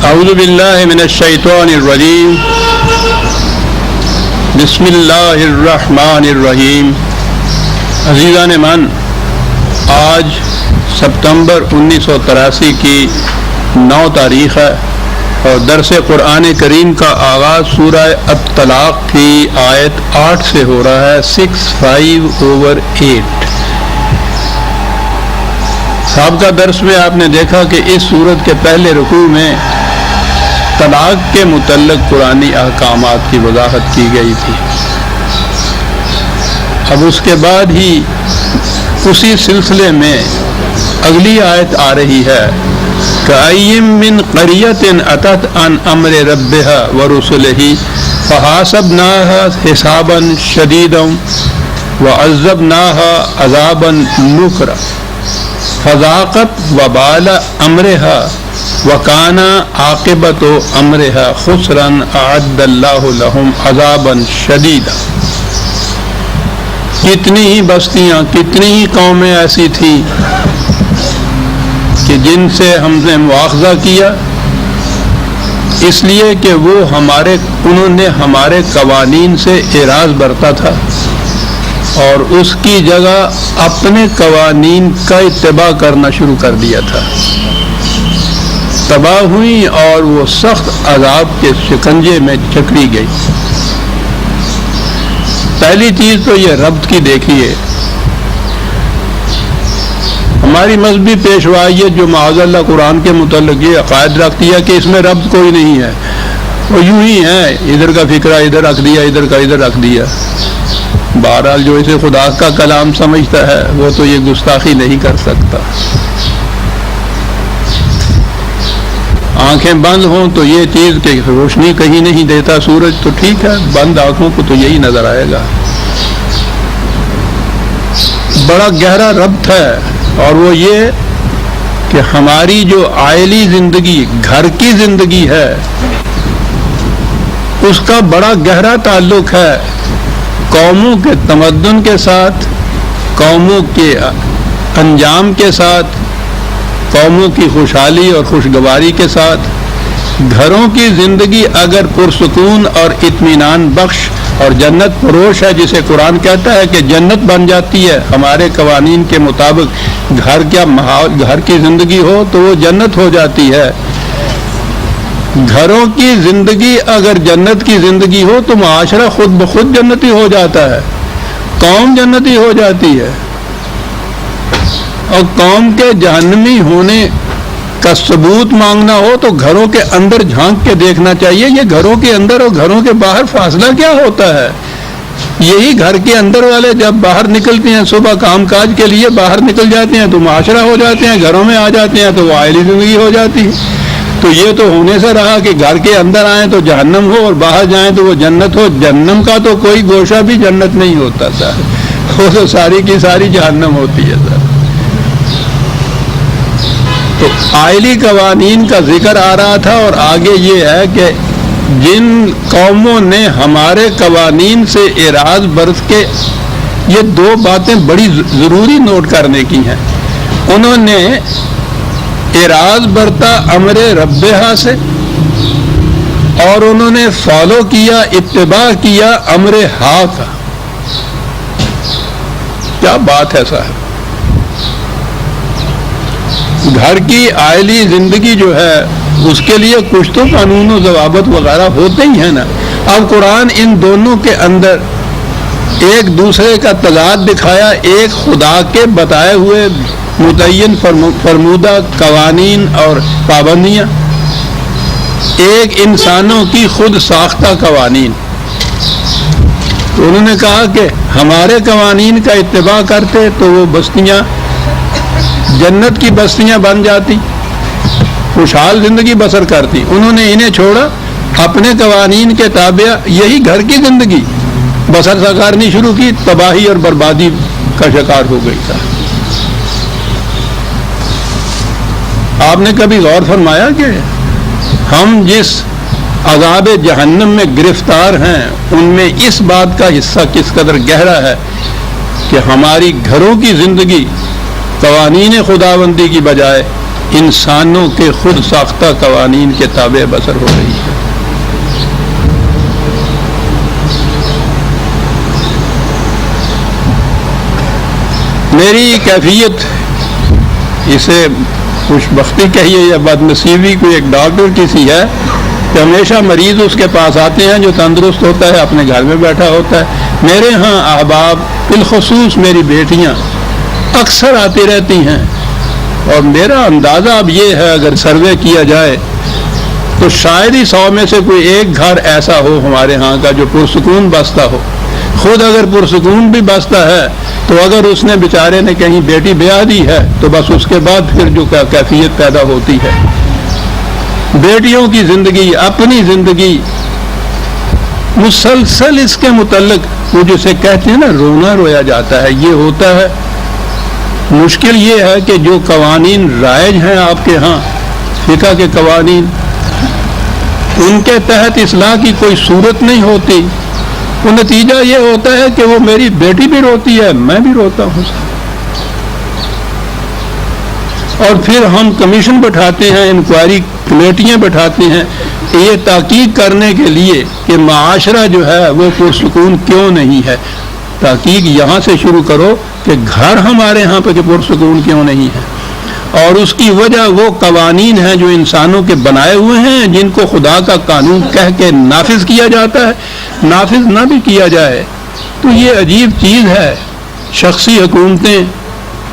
اعوذ باللہ من الشیطان الرجیم بسم اللہ الرحمن الرحیم۔ عزیزان من، آج ستمبر 1983 کی 9 تاریخ ہے اور درس قرآن کریم کا آغاز سورہ الطلاق کی آیت 8 سے ہو رہا ہے، 6:5/8۔ سابقہ درس میں آپ نے دیکھا کہ اس سورت کے پہلے رکوع میں طلاق کے متعلق قرآنی احکامات کی وضاحت کی گئی تھی۔ اب اس کے بعد ہی اسی سلسلے میں اگلی آیت آ رہی ہے، کَأَيٍّ مِّن قَرْيَةٍ أَتَتْ عَنْ أَمْرِ رَبِّهَا وَرُسُلِهِ فَحَاسَبْنَاهَا حِسَابًا شَدِيدًا وَعَذَّبْنَاهَا عَذَابًا نُكْرًا فَذَاقَتْ وَبَالَ أَمْرِهَا وَكَانَ عَاقِبَةُ أَمْرِهَا خُسْرًا أَعَدَّ اللَّهُ لَهُمْ عَذَابًا شَدِيدًا۔ کتنی ہی بستیاں، کتنی ہی قومیں ایسی تھیں کہ جن سے ہم نے مواخذہ کیا، اس لیے کہ وہ انہوں نے ہمارے قوانین سے اعراض برتا تھا اور اس کی جگہ اپنے قوانین کا اتباع کرنا شروع کر دیا تھا۔ تباہ ہوئی اور وہ سخت عذاب کے شکنجے میں جکڑی گئی۔ پہلی چیز تو یہ ربط کی دیکھیے، ہماری مذہبی پیشوائیت جو معاذ اللہ قرآن کے متعلق یہ عقائد رکھتی ہے کہ اس میں ربط کوئی نہیں ہے، وہ یوں ہی ہے، ادھر کا فکرہ ادھر رکھ دیا، ادھر کا ادھر رکھ دیا۔ بہرحال جو اسے خدا کا کلام سمجھتا ہے وہ تو یہ گستاخی نہیں کر سکتا۔ آنکھیں بند ہوں تو یہ چیز کہ روشنی کہیں نہیں دیتا سورج، تو ٹھیک ہے، بند آنکھوں کو تو یہی نظر آئے گا۔ بڑا گہرا ربط ہے، اور وہ یہ کہ ہماری جو عائلی زندگی، گھر کی زندگی ہے، اس کا بڑا گہرا تعلق ہے قوموں کے تمدن کے ساتھ، قوموں کے انجام کے ساتھ، قوموں کی خوشحالی اور خوشگواری کے ساتھ۔ گھروں کی زندگی اگر پرسکون اور اطمینان بخش اور جنت فروش ہے، جسے قرآن کہتا ہے کہ جنت بن جاتی ہے ہمارے قوانین کے مطابق، گھر کی زندگی ہو تو وہ جنت ہو جاتی ہے۔ گھروں کی زندگی اگر جنت کی زندگی ہو تو معاشرہ خود بخود جنتی ہو جاتا ہے، قوم جنتی ہو جاتی ہے۔ اور قوم کے جہنمی ہونے کا ثبوت مانگنا ہو تو گھروں کے اندر جھانک کے دیکھنا چاہیے، یہ گھروں کے اندر اور گھروں کے باہر فاصلہ کیا ہوتا ہے۔ یہی گھر کے اندر والے جب باہر نکلتے ہیں، صبح کام کاج کے لیے باہر نکل جاتے ہیں تو معاشرہ ہو جاتے ہیں، گھروں میں آ جاتے ہیں تو وہ عائلی زندگی ہو جاتی ہے۔ تو یہ تو ہونے سے رہا کہ گھر کے اندر آئیں تو جہنم ہو اور باہر جائیں تو وہ جنت ہو۔ جہنم کا تو کوئی گوشہ بھی جنت نہیں ہوتا تھا، وہ تو ساری کی ساری جہنم ہوتی ہے سر۔ تو عائلی قوانین کا ذکر آ رہا تھا، اور آگے یہ ہے کہ جن قوموں نے ہمارے قوانین سے اعراض برت کے، یہ 2 باتیں بڑی ضروری نوٹ کرنے کی ہیں۔ انہوں نے اعراض برتا امر ربہا سے، اور انہوں نے فالو کیا، اتباع کیا امر ہا کا۔ کیا بات ہے صاحب! گھر کی عائلی زندگی جو ہے اس کے لیے کچھ تو قانون و ضوابط وغیرہ ہوتے ہی ہیں نا۔ اب قرآن ان دونوں کے اندر ایک دوسرے کا تضاد دکھایا، ایک خدا کے بتائے ہوئے متعین فرمودہ قوانین اور پابندیاں، ایک انسانوں کی خود ساختہ قوانین۔ تو انہوں نے کہا کہ ہمارے قوانین کا اتباع کرتے تو وہ بستیاں جنت کی بستیاں بن جاتی، خوشحال زندگی بسر کرتی۔ انہوں نے انہیں چھوڑا، اپنے قوانین کے تابع یہی گھر کی زندگی بسر کرنی شروع کی، تباہی اور بربادی کا شکار ہو گئی تھا۔ آپ نے کبھی غور فرمایا کہ ہم جس عذاب جہنم میں گرفتار ہیں ان میں اس بات کا حصہ کس قدر گہرا ہے کہ ہماری گھروں کی زندگی قوانین خداوندی کی بجائے انسانوں کے خود ساختہ قوانین کے تابع بسر ہو رہی ہے۔ میری کیفیت، اسے خوش بختی کہیے یا بدنصیبی، کوئی ایک ڈاکٹر کی سی ہے کہ ہمیشہ مریض اس کے پاس آتے ہیں جو تندرست ہوتا ہے، اپنے گھر میں بیٹھا ہوتا ہے۔ میرے ہاں احباب، بالخصوص میری بیٹیاں اکثر آتی رہتی ہیں، اور میرا اندازہ اب یہ ہے اگر سروے کیا جائے تو شاید ہی 100 میں سے کوئی ایک گھر ایسا ہو ہمارے ہاں کا جو پرسکون بستا ہو۔ خود اگر پرسکون بھی بستا ہے تو اگر اس نے بیچارے نے کہیں بیٹی بیاہ دی ہے تو بس اس کے بعد پھر جو کیفیت پیدا ہوتی ہے، بیٹیوں کی زندگی، اپنی زندگی، مسلسل اس کے متعلق وہ جسے کہتے ہیں نا رونا رویا جاتا ہے، یہ ہوتا ہے۔ مشکل یہ ہے کہ جو قوانین رائج ہیں آپ کے ہاں، فقہ کے قوانین، ان کے تحت اصلاح کی کوئی صورت نہیں ہوتی۔ وہ نتیجہ یہ ہوتا ہے کہ وہ میری بیٹی بھی روتی ہے، میں بھی روتا ہوں، اور پھر ہم کمیشن بٹھاتے ہیں، انکوائری کمیٹیاں بٹھاتے ہیں یہ تحقیق کرنے کے لیے کہ معاشرہ جو ہے وہ پرسکون کیوں نہیں ہے۔ تحقیق یہاں سے شروع کرو کہ گھر ہمارے ہاں پہ پرسکون کیوں نہیں ہے، اور اس کی وجہ وہ قوانین ہیں جو انسانوں کے بنائے ہوئے ہیں، جن کو خدا کا قانون کہہ کے نافذ کیا جاتا ہے۔ نافذ نہ بھی کیا جائے تو یہ عجیب چیز ہے، شخصی حکومتیں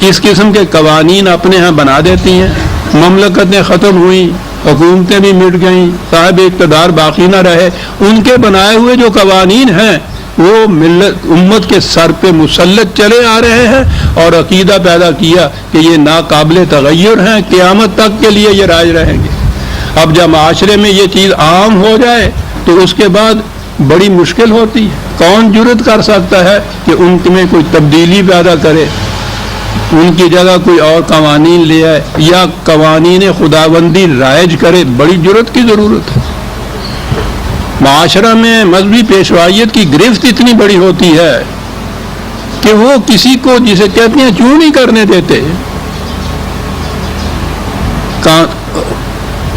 اس قسم کے قوانین اپنے ہاں بنا دیتی ہیں، مملکتیں ختم ہوئیں، حکومتیں بھی مٹ گئیں، صاحب اقتدار باقی نہ رہے، ان کے بنائے ہوئے جو قوانین ہیں وہ امت کے سر پہ مسلط چلے آ رہے ہیں، اور عقیدہ پیدا کیا کہ یہ ناقابل تغیر ہیں، قیامت تک کے لیے یہ راج رہیں گے۔ اب جب معاشرے میں یہ چیز عام ہو جائے تو اس کے بعد بڑی مشکل ہوتی ہے۔ کون جرأت کر سکتا ہے کہ ان میں کوئی تبدیلی پیدا کرے، ان کی جگہ کوئی اور قوانین لے آئے یا قوانین خداوندی رائج کرے؟ بڑی جرأت کی ضرورت ہے۔ معاشرہ میں مذہبی پیشوائیت کی گرفت اتنی بڑی ہوتی ہے کہ وہ کسی کو جسے کہتے ہیں چوں نہیں کرنے دیتے۔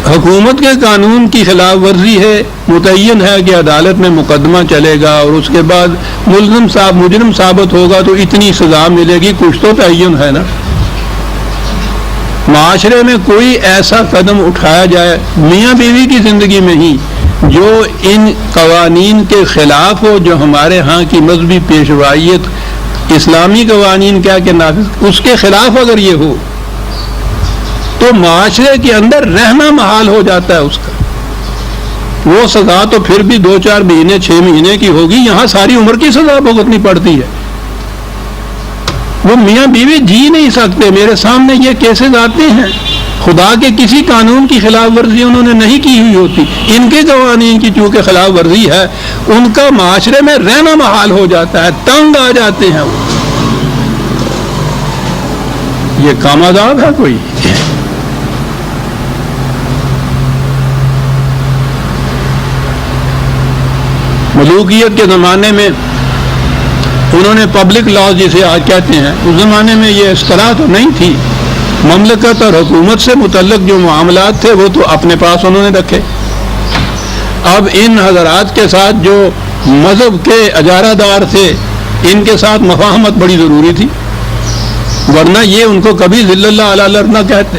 حکومت کے قانون کی خلاف ورزی ہے، متعین ہے کہ عدالت میں مقدمہ چلے گا اور اس کے بعد مجرم ثابت ہوگا تو اتنی سزا ملے گی، کچھ تو تعین ہے نا۔ معاشرے میں کوئی ایسا قدم اٹھایا جائے میاں بیوی کی زندگی میں ہی جو ان قوانین کے خلاف ہو، جو ہمارے ہاں کی مذہبی پیشوائیت اسلامی قوانین کیا کہ نافذ، اس کے خلاف اگر یہ ہو تو معاشرے کے اندر رہنا محال ہو جاتا ہے اس کا۔ وہ سزا تو پھر بھی 2-4 مہینے 6 مہینے کی ہوگی، یہاں ساری عمر کی سزا بھگتنی پڑتی ہے۔ وہ میاں بیوی جی نہیں سکتے، میرے سامنے یہ کیسز آتے ہیں، خدا کے کسی قانون کی خلاف ورزی انہوں نے نہیں کی ہوئی ہوتی، ان کے قوانین کی چونکہ خلاف ورزی ہے، ان کا معاشرے میں رہنا محال ہو جاتا ہے، تنگ آ جاتے ہیں۔ یہ کام عذاب ہے کوئی؟ ملوکیت کے زمانے میں انہوں نے پبلک لاز جسے آج کہتے ہیں، اس زمانے میں یہ اصطلاح تو نہیں تھی۔ مملکت اور حکومت سے متعلق جو معاملات تھے وہ تو اپنے پاس انہوں نے رکھے۔ اب ان حضرات کے ساتھ جو مذہب کے اجارہ دار تھے، ان کے ساتھ مفاہمت بڑی ضروری تھی، ورنہ یہ ان کو کبھی ذل اللہ علی الارض نہ کہتے۔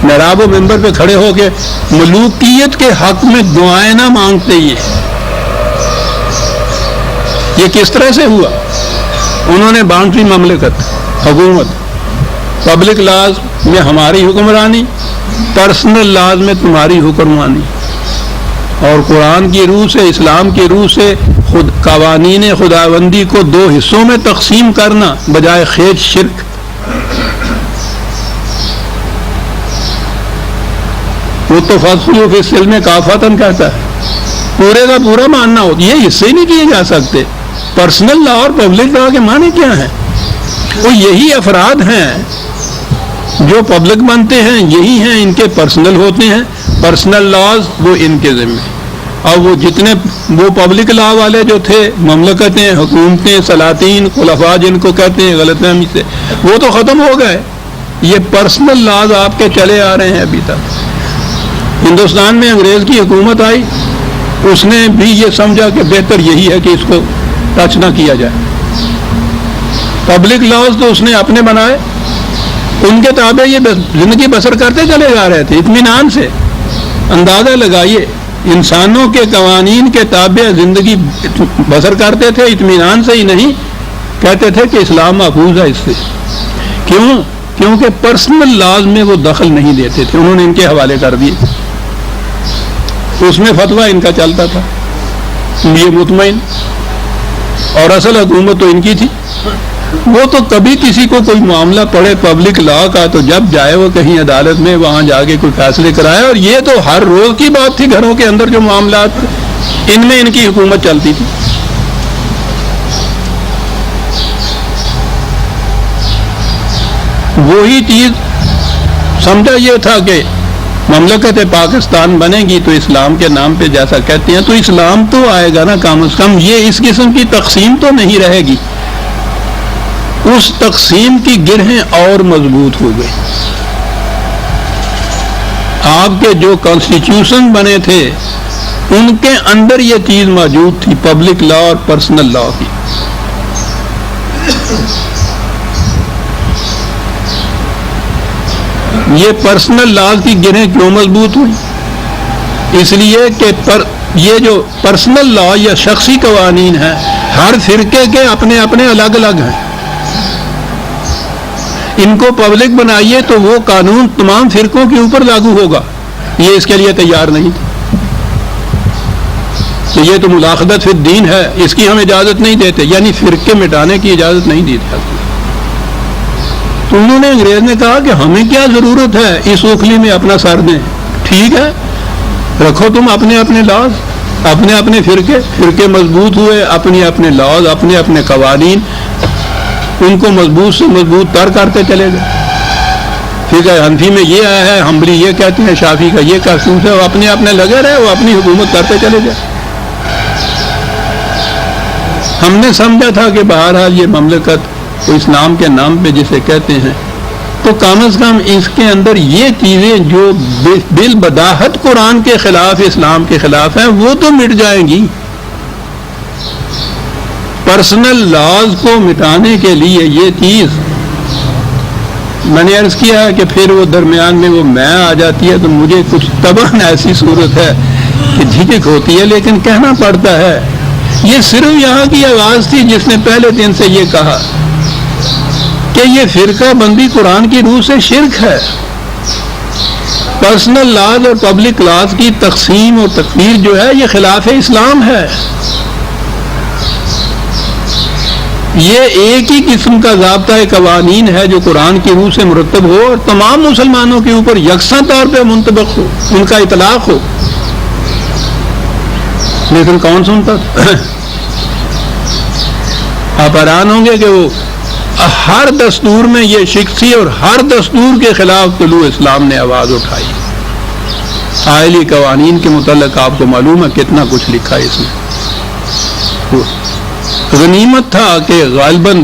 محراب و منبر پہ کھڑے ہو کے ملوکیت کے حق میں دعائیں نہ مانگتے۔ یہ کس طرح سے ہوا؟ انہوں نے بانٹی مملکت، حکومت، پبلک لاز میں ہماری حکمرانی، پرسنل لاز میں تمہاری حکمرانی، اور قرآن کی روح سے، اسلام کی روح سے قوانین خداوندی کو 2 حصوں میں تقسیم کرنا بجائے خیج شرک۔ وہ تو فصلوں فی السلم کافاتن کہتا ہے، پورے کا پورا ماننا ہوتا، یہ حصے نہیں کیے جا سکتے۔ پرسنل لا اور پبلک لا کے معنی کیا ہیں؟ وہ یہی افراد ہیں جو پبلک بنتے ہیں، یہی ہیں ان کے پرسنل ہوتے ہیں، پرسنل لاز وہ ان کے ذمہ۔ اور وہ جتنے وہ پبلک لا والے جو تھے، مملکتیں، حکومتیں، سلاطین، خلفاء جن کو کہتے ہیں غلط فہمی سے، وہ تو ختم ہو گئے۔ یہ پرسنل لاز آپ کے چلے آ رہے ہیں ابھی تک. ہندوستان میں انگریز کی حکومت آئی, اس نے بھی یہ سمجھا کہ بہتر یہی ہے کہ اس کو ٹچ نہ کیا جائے. پبلک لاز تو اس نے اپنے بنائے, ان کے تابع یہ زندگی بسر کرتے چلے جا رہے تھے اطمینان سے. اندازہ لگائیے, انسانوں کے قوانین کے تابع زندگی بسر کرتے تھے اطمینان سے ہی نہیں, کہتے تھے کہ اسلام محفوظ ہے اس سے. کیوں؟ کیونکہ پرسنل لاز میں وہ دخل نہیں دیتے تھے, انہوں نے ان کے حوالے کر دیے. اس میں فتویٰ ان کا چلتا تھا, یہ مطمئن, اور اصل حکومت تو ان کی تھی. وہ تو کبھی کسی کو کوئی معاملہ پڑے پبلک لا کا تو جب جائے وہ کہیں عدالت میں وہاں جا کے کوئی فیصلے کرائے, اور یہ تو ہر روز کی بات تھی. گھروں کے اندر جو معاملات ان میں ان کی حکومت چلتی تھی. وہی چیز سمجھا یہ تھا کہ مملکت پاکستان بنے گی تو اسلام کے نام پہ جیسا کہتے ہیں تو اسلام تو آئے گا نا, کم از کم یہ اس قسم کی تقسیم تو نہیں رہے گی. اس تقسیم کی گرہیں اور مضبوط ہو گئی. آپ کے جو کانسٹیٹیوشن بنے تھے ان کے اندر یہ چیز موجود تھی, پبلک لا اور پرسنل لا کی. یہ پرسنل لاز کی گرہیں کیوں مضبوط ہوئی؟ اس لیے کہ یہ جو پرسنل لا یا شخصی قوانین ہیں ہر فرقے کے اپنے اپنے الگ الگ ہیں. ان کو پبلک بنائیے تو وہ قانون تمام فرقوں کے اوپر لاگو ہوگا, یہ اس کے لیے تیار نہیں. تو یہ تو ملاخدت فی الدین ہے, اس کی ہم اجازت نہیں دیتے, یعنی فرقے مٹانے کی اجازت نہیں دی جاتی. تو انہوں نے, انگریز نے کہا کہ ہمیں کیا ضرورت ہے اس اوکھلی میں اپنا سر دیں. ٹھیک ہے, رکھو تم اپنے اپنے لاز, اپنے اپنے فرقے مضبوط ہوئے, اپنے اپنے لاز, اپنے اپنے قوانین, ان کو مضبوط سے مضبوط تر کرتے چلے گئے. فقہ حنفی میں یہ آیا ہے, حنبلی یہ کہتے ہیں, شافعی کا یہ کہتے ہیں, وہ اپنے اپنے لگے رہے, وہ اپنی حکومت کرتے چلے گئے. ہم نے سمجھا تھا کہ بہرحال یہ مملکت اسلام کے نام پہ جسے کہتے ہیں, تو کم از کم اس کے اندر یہ چیزیں جو بالبداہت قرآن کے خلاف, اسلام کے خلاف ہیں, وہ تو مٹ جائیں گی. پرسنل لاز کو مٹانے کے لیے یہ چیز میں نے عرض کیا ہے کہ پھر وہ درمیان میں وہ میں آ جاتی ہے تو مجھے کچھ طبعاً ایسی صورت ہے کہ جھجک ہوتی ہے, لیکن کہنا پڑتا ہے. یہ صرف یہاں کی آواز تھی جس نے پہلے دن سے یہ کہا کہ یہ فرقہ بندی قرآن کی روح سے شرک ہے. پرسنل لاز اور پبلک لاز کی تقسیم اور تکفیر جو ہے یہ خلاف اسلام ہے. یہ ایک ہی قسم کا ضابطۂ قوانین ہے جو قرآن کی روح سے مرتب ہو اور تمام مسلمانوں کے اوپر یکساں طور پہ منطبق ہو, ان کا اطلاق ہو. لیکن کون سنتا تھا؟ آپ حیران ہوں گے کہ وہ ہر دستور میں یہ شک تھی اور ہر دستور کے خلاف طلوع اسلام نے آواز اٹھائی. آئلی قوانین کے متعلق آپ کو معلوم ہے کتنا کچھ لکھا ہے اس میں. غنیمت تھا کہ غالباً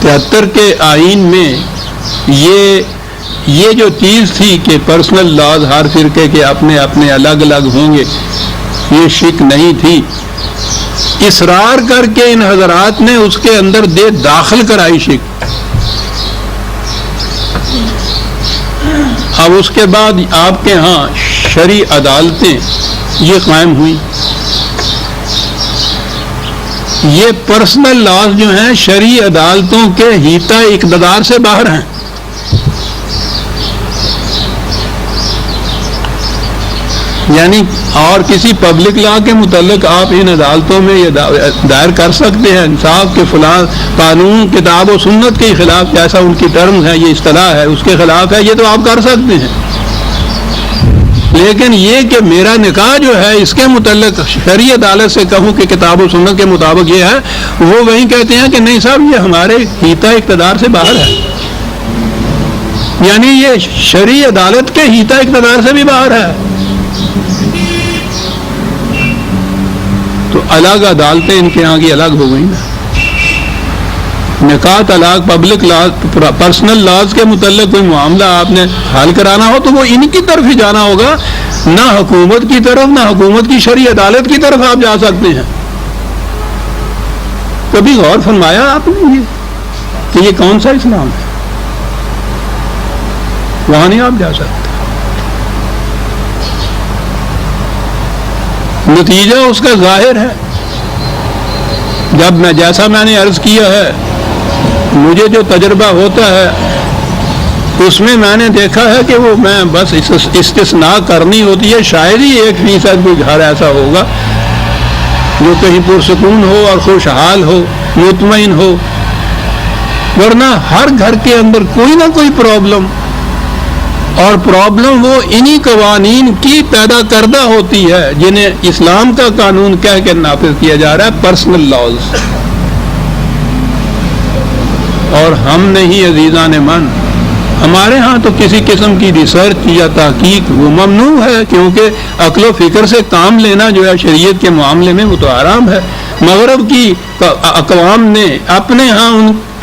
73 کے آئین میں یہ جو چیز تھی کہ پرسنل لاز ہر فرقے کے اپنے اپنے الگ الگ ہوں گے, یہ شک نہیں تھی. اصرار کر کے ان حضرات نے اس کے اندر داخل کرائی شک. اب اس کے بعد آپ کے ہاں شرعی عدالتیں یہ قائم ہوئی. یہ پرسنل لاز جو ہیں شرعی عدالتوں کے حیطہ اقتدار سے باہر ہیں. یعنی اور کسی پبلک لا کے متعلق آپ ان عدالتوں میں یہ دائر کر سکتے ہیں انصاف کے فلاں قانون کتاب و سنت کے خلاف, جیسا ان کی ٹرمز ہے, یہ اصطلاح ہے, اس کے خلاف ہے, یہ تو آپ کر سکتے ہیں. لیکن یہ کہ میرا نکاح جو ہے اس کے متعلق شرعی عدالت سے کہوں کہ کتاب و سنت کے مطابق یہ ہے, وہ وہیں کہتے ہیں کہ نہیں صاحب یہ ہمارے حیطہ اقتدار سے باہر ہے. یعنی یہ شرعی عدالت کے حیطہ اقتدار سے بھی باہر ہے. تو الگ عدالتیں ان کے یہاں کی الگ ہو گئی نا. نکاح طلاق پبلک لاز پرسنل لاز کے متعلق کوئی معاملہ آپ نے حل کرانا ہو تو وہ ان کی طرف ہی جانا ہوگا، نہ حکومت کی طرف، نہ حکومت کی شرعی عدالت کی طرف آپ جا سکتے ہیں۔ کبھی غور فرمایا آپ نے یہ کہ یہ کون سا اسلام ہے؟ وہاں نہیں آپ جا سکتے۔ نتیجہ اس کا ظاہر ہے۔ جب جیسا میں نے عرض کیا ہے، مجھے جو تجربہ ہوتا ہے اس میں نے دیکھا ہے کہ وہ میں بس استثناء کرنی ہوتی ہے، شاید ہی 1% کوئی گھر ایسا ہوگا جو کہیں پرسکون ہو اور خوشحال ہو، مطمئن ہو، ورنہ ہر گھر کے اندر کوئی نہ کوئی پرابلم، اور پرابلم وہ انہی قوانین کی پیدا کردہ ہوتی ہے جنہیں اسلام کا قانون کہہ کے نافذ کیا جا رہا ہے، پرسنل لاز۔ اور ہم نہیں عزیزان من، ہمارے ہاں تو کسی قسم کی ریسرچ یا تحقیق وہ ممنوع ہے، کیونکہ عقل و فکر سے کام لینا جو ہے شریعت کے معاملے میں وہ تو حرام ہے۔ مغرب کی اقوام نے اپنے ہاں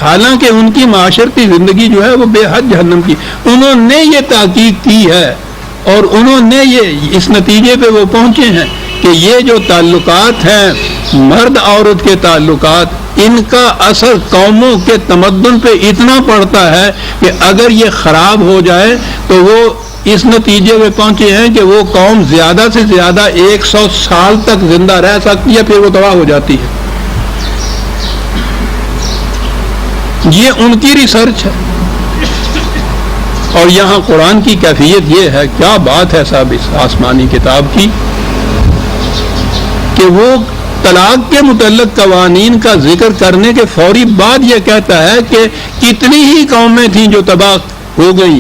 حالانکہ ان کی معاشرتی زندگی جو ہے وہ بے حد جہنم کی، انہوں نے یہ تحقیق کی ہے اور انہوں نے یہ اس نتیجے پہ وہ پہنچے ہیں کہ یہ جو تعلقات ہیں، مرد عورت کے تعلقات، ان کا اثر قوموں کے تمدن پہ اتنا پڑتا ہے کہ اگر یہ خراب ہو جائے تو وہ اس نتیجے پہ پہنچے ہیں کہ وہ قوم زیادہ سے زیادہ 100 سال تک زندہ رہ سکتی ہے، پھر وہ تباہ ہو جاتی ہے۔ یہ ان کی ریسرچ ہے، اور یہاں قرآن کی کیفیت یہ ہے، کیا بات ہے صاحب اس آسمانی کتاب کی، کہ وہ طلاق کے متعلق قوانین کا ذکر کرنے کے فوری بعد یہ کہتا ہے کہ کتنی ہی قومیں تھیں جو تباہ ہو گئیں،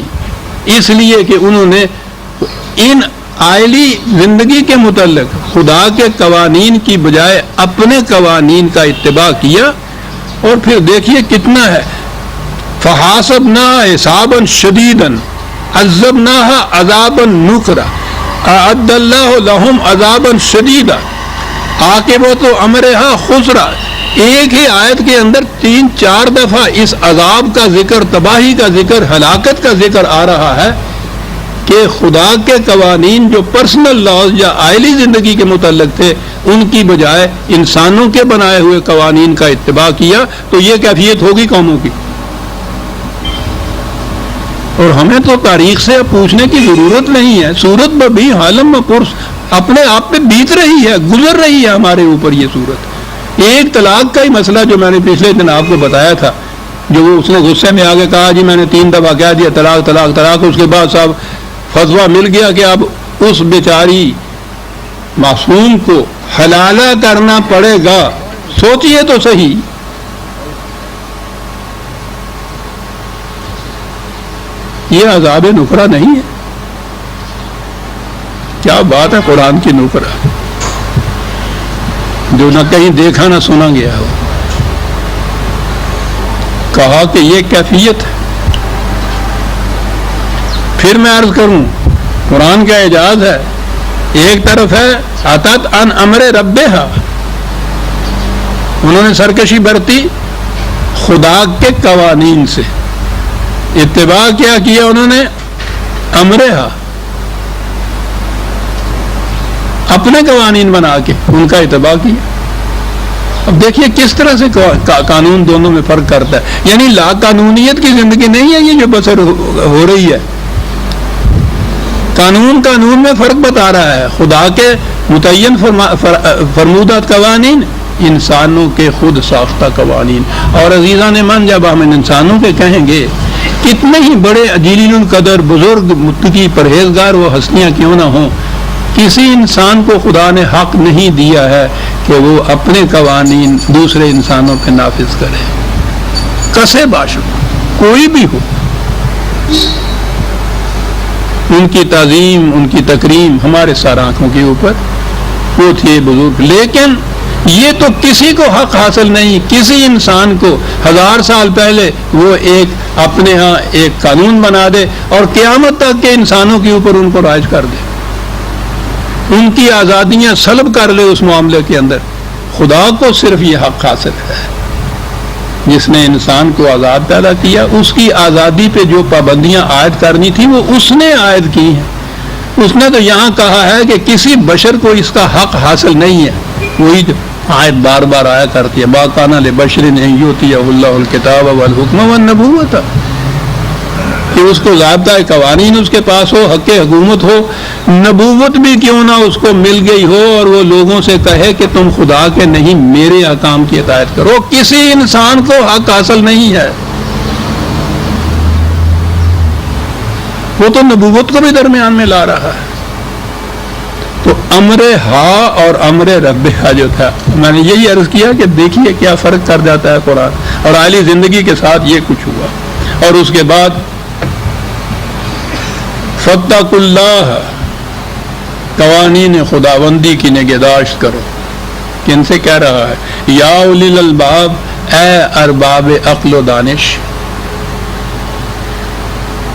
اس لیے کہ انہوں نے ان عائلی زندگی کے متعلق خدا کے قوانین کی بجائے اپنے قوانین کا اتباع کیا۔ اور پھر دیکھیے کتنا ہے، فَحَاسَبْنَاهَا حِسَابًا شَدِيدًا عَذَّبْنَاهَا عَذَابًا نُكْرًا أَعَدَّ اللَّهُ لَهُمْ عَذَابًا شَدِيدًا عَاقِبَةُ أَمْرِهَا خُسْرًا۔ ایک ہی آیت کے اندر 3-4 دفعہ اس عذاب کا ذکر، تباہی کا ذکر، ہلاکت کا ذکر آ رہا ہے کہ خدا کے قوانین جو پرسنل لاز یا عائلی زندگی کے متعلق تھے ان کی بجائے انسانوں کے بنائے ہوئے قوانین کا اتباع کیا، تو یہ کیفیت ہوگی قوموں کی۔ اور ہمیں تو تاریخ سے پوچھنے کی ضرورت نہیں ہے، صورت ببھی حالم پرس اپنے آپ پہ بیت رہی ہے، گزر رہی ہے ہمارے اوپر یہ صورت۔ ایک طلاق کا ہی مسئلہ جو میں نے پچھلے دن آپ کو بتایا تھا، جو اس نے غصے میں آگے کہا جی میں نے 3 دفعہ کہہ دیا طلاق طلاق طلاق، اس کے بعد صاحب فتویٰ مل گیا کہ اب اس بیچاری معصوم کو حلالہ کرنا پڑے گا۔ سوچئے تو صحیح، یہ عذاب نکرہ نہیں ہے؟ کیا بات ہے قرآن کی نکرہ، جو نہ کہیں دیکھا نہ سنا گیا ہو۔ کہا کہ یہ کیفیت ہے۔ پھر میں عرض کروں، قرآن کا اعجاز ہے، ایک طرف ہے اتت ان امر ربہا، انہوں نے سرکشی برتی خدا کے قوانین سے، اتباع کیا انہوں نے امرہا، اپنے قوانین بنا کے ان کا اتباع کیا۔ اب دیکھیے کس طرح سے قانون دونوں میں فرق کرتا ہے، یعنی لا قانونیت کی زندگی نہیں ہے یہ جو بسر ہو رہی ہے، قانون میں فرق بتا رہا ہے۔ خدا کے متعین فرمودہ قوانین، انسانوں کے خود ساختہ قوانین۔ اور عزیزان من، جب ہم انسانوں کے کہیں گے، کتنے ہی بڑے جلیل القدر بزرگ متقی پرہیزگار وہ ہستیاں کیوں نہ ہوں، کسی انسان کو خدا نے حق نہیں دیا ہے کہ وہ اپنے قوانین دوسرے انسانوں پہ نافذ کرے، کسے باشو کوئی بھی ہو۔ ان کی تعظیم، ان کی تکریم ہمارے سر آنکھوں کے اوپر، وہ تھے بزرگ۔ لیکن یہ تو کسی کو حق حاصل نہیں، کسی انسان کو 1000 سال پہلے وہ ایک اپنے ہاں ایک قانون بنا دے اور قیامت تک کے انسانوں کے اوپر ان کو رائج کر دے، ان کی آزادیاں سلب کر لے اس معاملے کے اندر۔ خدا کو صرف یہ حق حاصل ہے، جس نے انسان کو آزاد پیدا کیا، اس کی آزادی پہ جو پابندیاں عائد کرنی تھی وہ اس نے عائد کی ہیں. اس نے تو یہاں کہا ہے کہ کسی بشر کو اس کا حق حاصل نہیں ہے. وہی جو آیت بار بار آیا کرتی ہے، ما کان لبشر ان یؤتیہ اللہ الکتاب والحکم والنبوۃ، کہ اس کو ضابطۂ قوانین اس کے پاس ہو، حق حکومت ہو، نبوت بھی کیوں نہ اس کو مل گئی ہو، اور وہ لوگوں سے کہے کہ تم خدا کے نہیں میرے احکام کی اطاعت کرو. کسی انسان کو حق حاصل نہیں ہے. وہ تو نبوت کو بھی درمیان میں لا رہا ہے. تو امر ہا اور امر رب ہا جو تھا، میں نے یہی عرض کیا کہ دیکھیے کیا فرق کر جاتا ہے قرآن. اور عالی زندگی کے ساتھ یہ کچھ ہوا. اور اس کے بعد فاتقوا اللہ، قوانین خداوندی کی نگہداشت کرو. کن سے کہہ رہا ہے؟ یا اولی الالباب، اے ارباب عقل و دانش.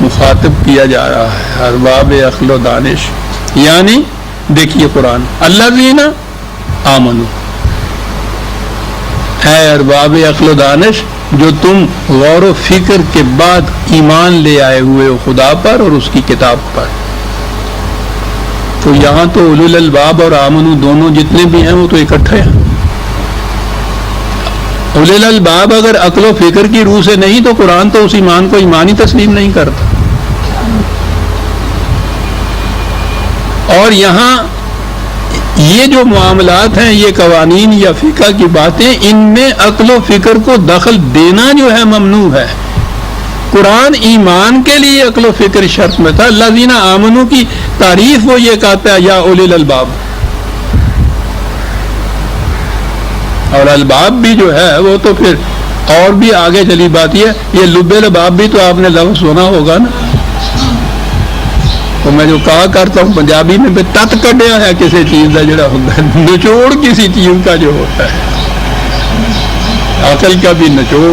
مخاطب کیا جا رہا ہے ارباب عقل و دانش. یعنی دیکھیے قرآن، الذین آمنوا، اے ارباب عقل و دانش جو تم غور و فکر کے بعد ایمان لے آئے ہوئے ہو خدا پر اور اس کی کتاب پر. تو یہاں تو اولو الالباب اور آمنو دونوں جتنے بھی ہیں وہ تو اکٹھے ہیں. اولو الالباب اگر عقل و فکر کی روح سے نہیں تو قرآن تو اس ایمان کو ایمان ہی تسلیم نہیں کرتا. اور یہاں یہ جو معاملات ہیں، یہ قوانین یا فقہ کی باتیں، ان میں عقل و فکر کو دخل دینا جو ہے ممنوع ہے. قرآن ایمان کے لیے عقل و فکر شرط میں تھا. الذین آمنوا کی تعریف وہ یہ کہتا ہے یا اولی الالباب. اور الباب بھی جو ہے وہ تو پھر اور بھی آگے چلی بات یہ لب الباب بھی تو آپ نے لفظ سنا ہوگا نا. تو میں جو کہا کرتا ہوں پنجابی میں بھی تت کڈیا ہے کسی چیز کا جڑا ہوتا ہے، نچوڑ کسی چیز کا جو ہوتا ہے، عقل کا بھی نچوڑ.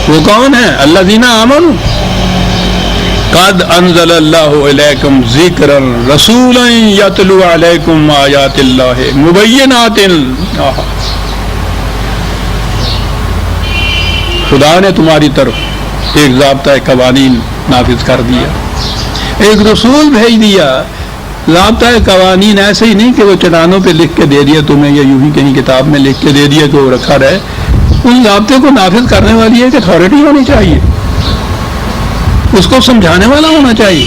وہ کون ہے؟ الذین آمنوا قد انزل اللہ الیکم ذکرا رسولا یتلو علیکم آیات اللہ مبینات. خدا نے تمہاری طرف ایک ضابطۂ قوانین نافذ کر دیا، ایک رسول بھیج دیا. ضابطۂ قوانین ایسے ہی نہیں کہ وہ چٹانوں پہ لکھ کے دے دیا تمہیں، یا یوں ہی کہیں کتاب میں لکھ کے دے دیا کہ وہ رکھا رہے. ان ضابطے کو نافذ کرنے والی ایک اتھارٹی ہونی چاہیے، اس کو سمجھانے والا ہونا چاہیے.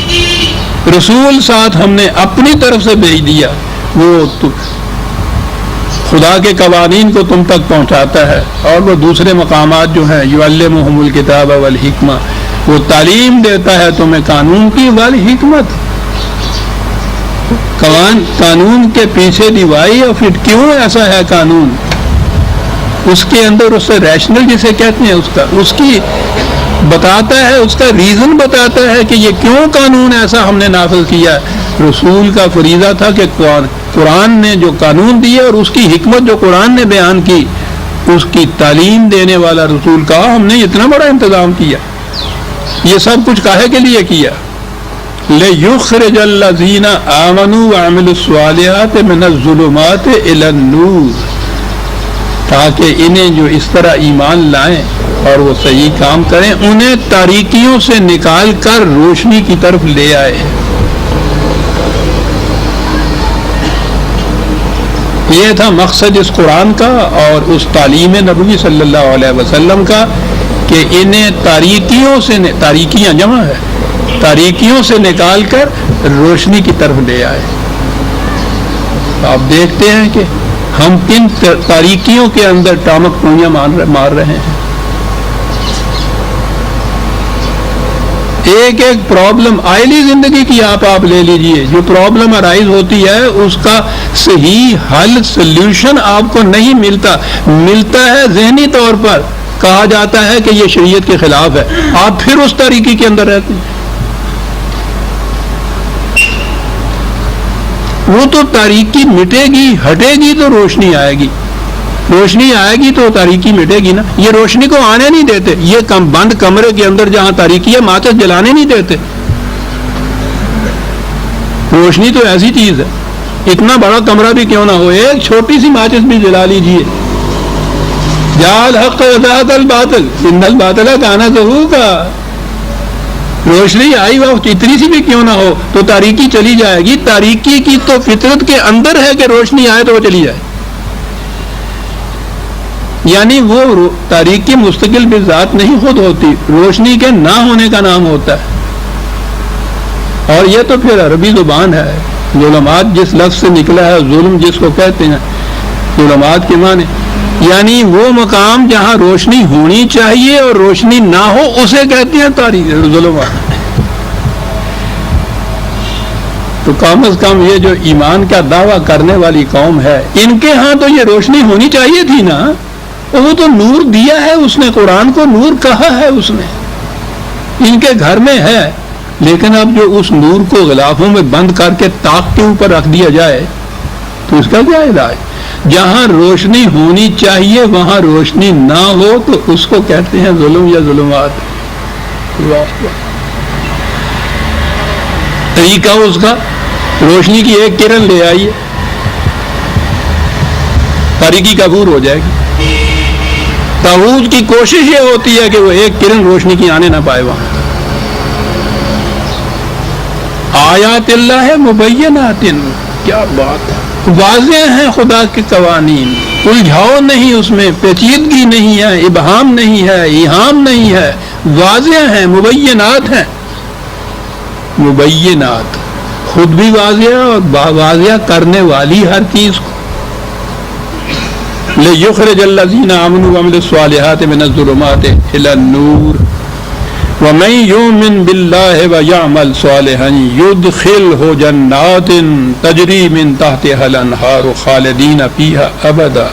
رسول ساتھ ہم نے اپنی طرف سے بھیج دیا، وہ خدا کے قوانین کو تم تک پہنچاتا ہے. اور وہ دوسرے مقامات جو ہیں یعلمہم الکتاب والحکمہ، وہ تعلیم دیتا ہے تمہیں قانون کی والحکمت. قانون کے پیچھے دی وائی اور پھر کیوں ایسا ہے قانون، اس کے اندر اس سے ریشنل جسے کہتے ہیں اس کی بتاتا ہے، اس کا ریزن بتاتا ہے کہ یہ کیوں قانون ایسا ہم نے نافذ کیا. رسول کا فریضہ تھا کہ قرآن نے جو قانون دیا اور اس کی حکمت جو قرآن نے بیان کی، اس کی تعلیم دینے والا رسول کا ہم نے اتنا بڑا انتظام کیا. یہ سب کچھ کاہے کے لیے کیا؟ لِيُخْرِجَ الَّذِينَ آمَنُوا وَعَمِلُوا الصَّالِحَاتِ مِنَ الظُّلُمَاتِ إِلَى النُّورِ، تاکہ انہیں جو اس طرح ایمان لائیں اور وہ صحیح کام کریں انہیں تاریکیوں سے نکال کر روشنی کی طرف لے آئے. یہ تھا مقصد اس قرآن کا اور اس تعلیم نبوی صلی اللہ علیہ وسلم کا کہ انہیں تاریکیاں جمع ہے، تاریکیوں سے نکال کر روشنی کی طرف لے آئے. آپ دیکھتے ہیں کہ ہم کن تاریکیوں کے اندر ٹامک ٹوئیاں مار رہے ہیں. ایک ایک پرابلم آئلی زندگی کی آپ لے لیجئے، جو پرابلم ارائز ہوتی ہے اس کا صحیح حل سلیوشن آپ کو نہیں ملتا ہے ذہنی طور پر. کہا جاتا ہے کہ یہ شریعت کے خلاف ہے، آپ پھر اس تاریکی کے اندر رہتے ہیں. وہ تو تاریکی مٹے گی، ہٹے گی تو روشنی آئے گی، روشنی آئے گی تو تاریکی مٹے گی نا. یہ روشنی کو آنے نہیں دیتے، یہ بند کمرے کے اندر جہاں تاریکی ہے ماچس جلانے نہیں دیتے. روشنی تو ایسی چیز ہے، اتنا بڑا کمرہ بھی کیوں نہ ہو، ایک چھوٹی سی ماچس بھی جلا لیجئے، جال حق وزہق الباطل ان الباطل کان زہوقا. روشنی آئی وقت اتنی سی بھی کیوں نہ ہو تو تاریکی چلی جائے گی. تاریکی کی تو فطرت کے اندر ہے کہ روشنی آئے تو وہ چلی جائے. یعنی وہ تاریکی مستقل بذات نہیں خود ہوتی, روشنی کے نہ ہونے کا نام ہوتا ہے. اور یہ تو پھر عربی زبان ہے. ظلمات جس لفظ سے نکلا ہے, ظلم جس کو کہتے ہیں, ظلمات کے معنی یعنی وہ مقام جہاں روشنی ہونی چاہیے اور روشنی نہ ہو اسے کہتے ہیں تاریک ظلمات. تو کم از کم یہ جو ایمان کا دعویٰ کرنے والی قوم ہے, ان کے ہاں تو یہ روشنی ہونی چاہیے تھی نا. وہ تو نور دیا ہے اس نے, قرآن کو نور کہا ہے اس نے, ان کے گھر میں ہے. لیکن اب جو اس نور کو غلافوں میں بند کر کے طاق کے اوپر رکھ دیا جائے تو اس کا کیا علاج؟ جہاں روشنی ہونی چاہیے وہاں روشنی نہ ہو تو اس کو کہتے ہیں ظلم یا ظلمات. طریقہ اس کا, روشنی کی ایک کرن لے آئیے, تاریکی کا عبور ہو جائے گی. طاغوت کی کوشش یہ ہوتی ہے کہ وہ ایک کرن روشنی کی آنے نہ پائے وہاں. آیات اللہ ہے مبینات, کیا بات ہے, واضح ہیں خدا کے قوانین, الجھاؤ نہیں اس میں, پیچیدگی نہیں ہے, ابہام نہیں ہے, ایہام نہیں ہے, واضح ہیں, مبینات ہیں. مبینات خود بھی واضح اور واضح کرنے والی ہر چیز کو. لِيُخْرِجَ الَّذِينَ آمَنُوا وَعَمِلُوا الصَّالِحَاتِ مِنَ الظُّلُمَاتِ إِلَى النُّورِ وَمَن يُؤْمِن بِاللَّهِ وَيَعْمَلْ صَالِحًا يُدْخِلْهُ جَنَّاتٍ تَجْرِي مِن تَحْتِهَا الْأَنْهَارُ خَالِدِينَ فِيهَا أَبَدًا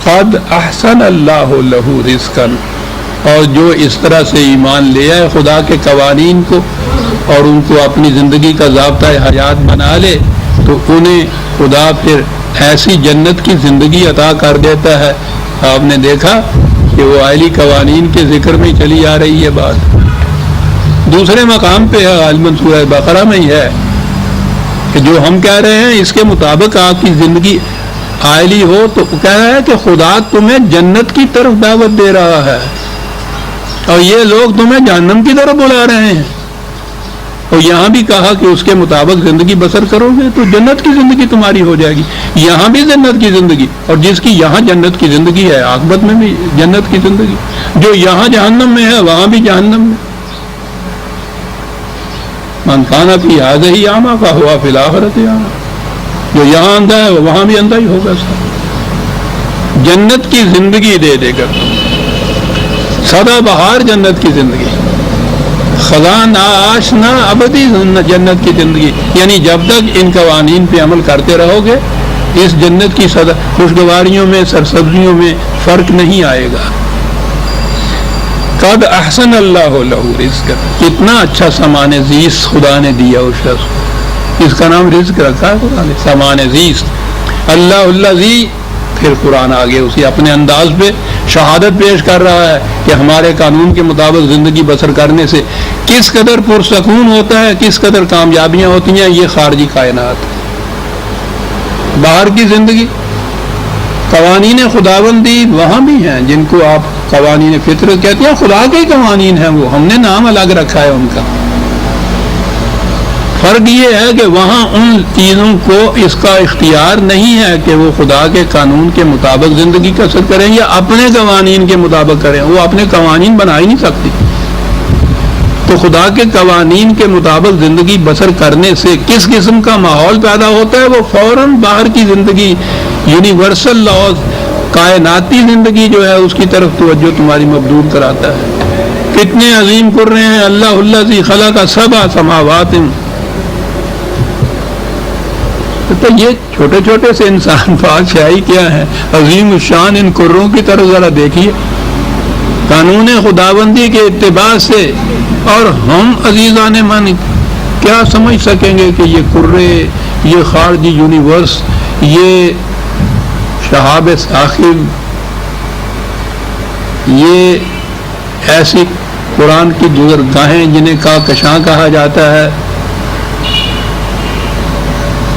قَدْ أَحْسَنَ اللَّهُ لَهُ رِزْقًا. اور جو اس طرح سے ایمان لے آئے خدا کے قوانین کو اور ان کو اپنی زندگی کا ضابطہ حیات بنا لے تو انہیں خدا پھر ایسی جنت کی زندگی عطا کر دیتا ہے. آپ نے دیکھا کہ وہ اعلی قوانین کے ذکر میں چلی آ رہی ہے بات. دوسرے مقام پہ ہے, غالباً سورہ بقرہ میں ہی ہے, کہ جو ہم کہہ رہے ہیں اس کے مطابق آپ کی زندگی عالی ہو تو کہہ رہا ہے کہ خدا تمہیں جنت کی طرف دعوت دے رہا ہے اور یہ لوگ تمہیں جہنم کی طرف بلا رہے ہیں. اور یہاں بھی کہا کہ اس کے مطابق زندگی بسر کرو گے تو جنت کی زندگی تمہاری ہو جائے گی. یہاں بھی جنت کی زندگی, اور جس کی یہاں جنت کی زندگی ہے عاقبت میں بھی جنت کی زندگی. جو یہاں جہنم میں ہے وہاں بھی جہنم میں. من کان فی ہذہ اعمی فہو فی الآخرۃ اعمی. جو یہاں اندھا ہے وہاں بھی اندھا ہی ہوگا. جنت کی زندگی دے دے کر, سدا بہار جنت کی زندگی, خزان آشنا ابدی جنت کی زندگی. یعنی جب تک ان قوانین پہ عمل کرتے رہو گے اس جنت کی خوشگواریوں میں سرسبزیوں میں فرق نہیں آئے گا. قد احسن اللہ لہ رزق, کتنا اچھا سامان زیست خدا نے دیا اس شخص کو. اس کا نام رزق رکھا ہے خدا نے, سامان زیست. اللہ الذی, پھر قرآن آگے اسی اپنے انداز پہ شہادت پیش کر رہا ہے کہ ہمارے قانون کے مطابق زندگی بسر کرنے سے کس قدر پرسکون ہوتا ہے, کس قدر کامیابیاں ہوتی ہیں. یہ خارجی کائنات, باہر کی زندگی, قوانین خداوندی وہاں بھی ہیں جن کو آپ قوانین فطرت کہتے ہیں. خدا کے قوانین ہیں وہ, ہم نے نام الگ رکھا ہے ان کا. فرق یہ ہے کہ وہاں ان چیزوں کو اس کا اختیار نہیں ہے کہ وہ خدا کے قانون کے مطابق زندگی کا اثر کریں یا اپنے قوانین کے مطابق کریں. وہ اپنے قوانین بنا ہی نہیں سکتی. تو خدا کے قوانین کے مطابق زندگی بسر کرنے سے کس قسم کا ماحول پیدا ہوتا ہے, وہ فوراً باہر کی زندگی, یونیورسل لاز, کائناتی زندگی جو ہے اس کی طرف توجہ تمہاری مبذول کراتا ہے. کتنے عظیم کر رہے ہیں. اللہ الذی خلق سبع سماوات. تو یہ چھوٹے چھوٹے سے انسان بادشاہی کیا ہے, عظیم الشان ان کروں کی طرف ذرا دیکھیے. قانون خداوندی کے اتباع سے اور ہم عزیزان من کیا سمجھ سکیں گے کہ یہ کرے, یہ خارجی یونیورس, یہ شہاب ثاقب, یہ ایسی قرآن کی گزرگاہیں جنہیں کہکشاں کہا جاتا ہے,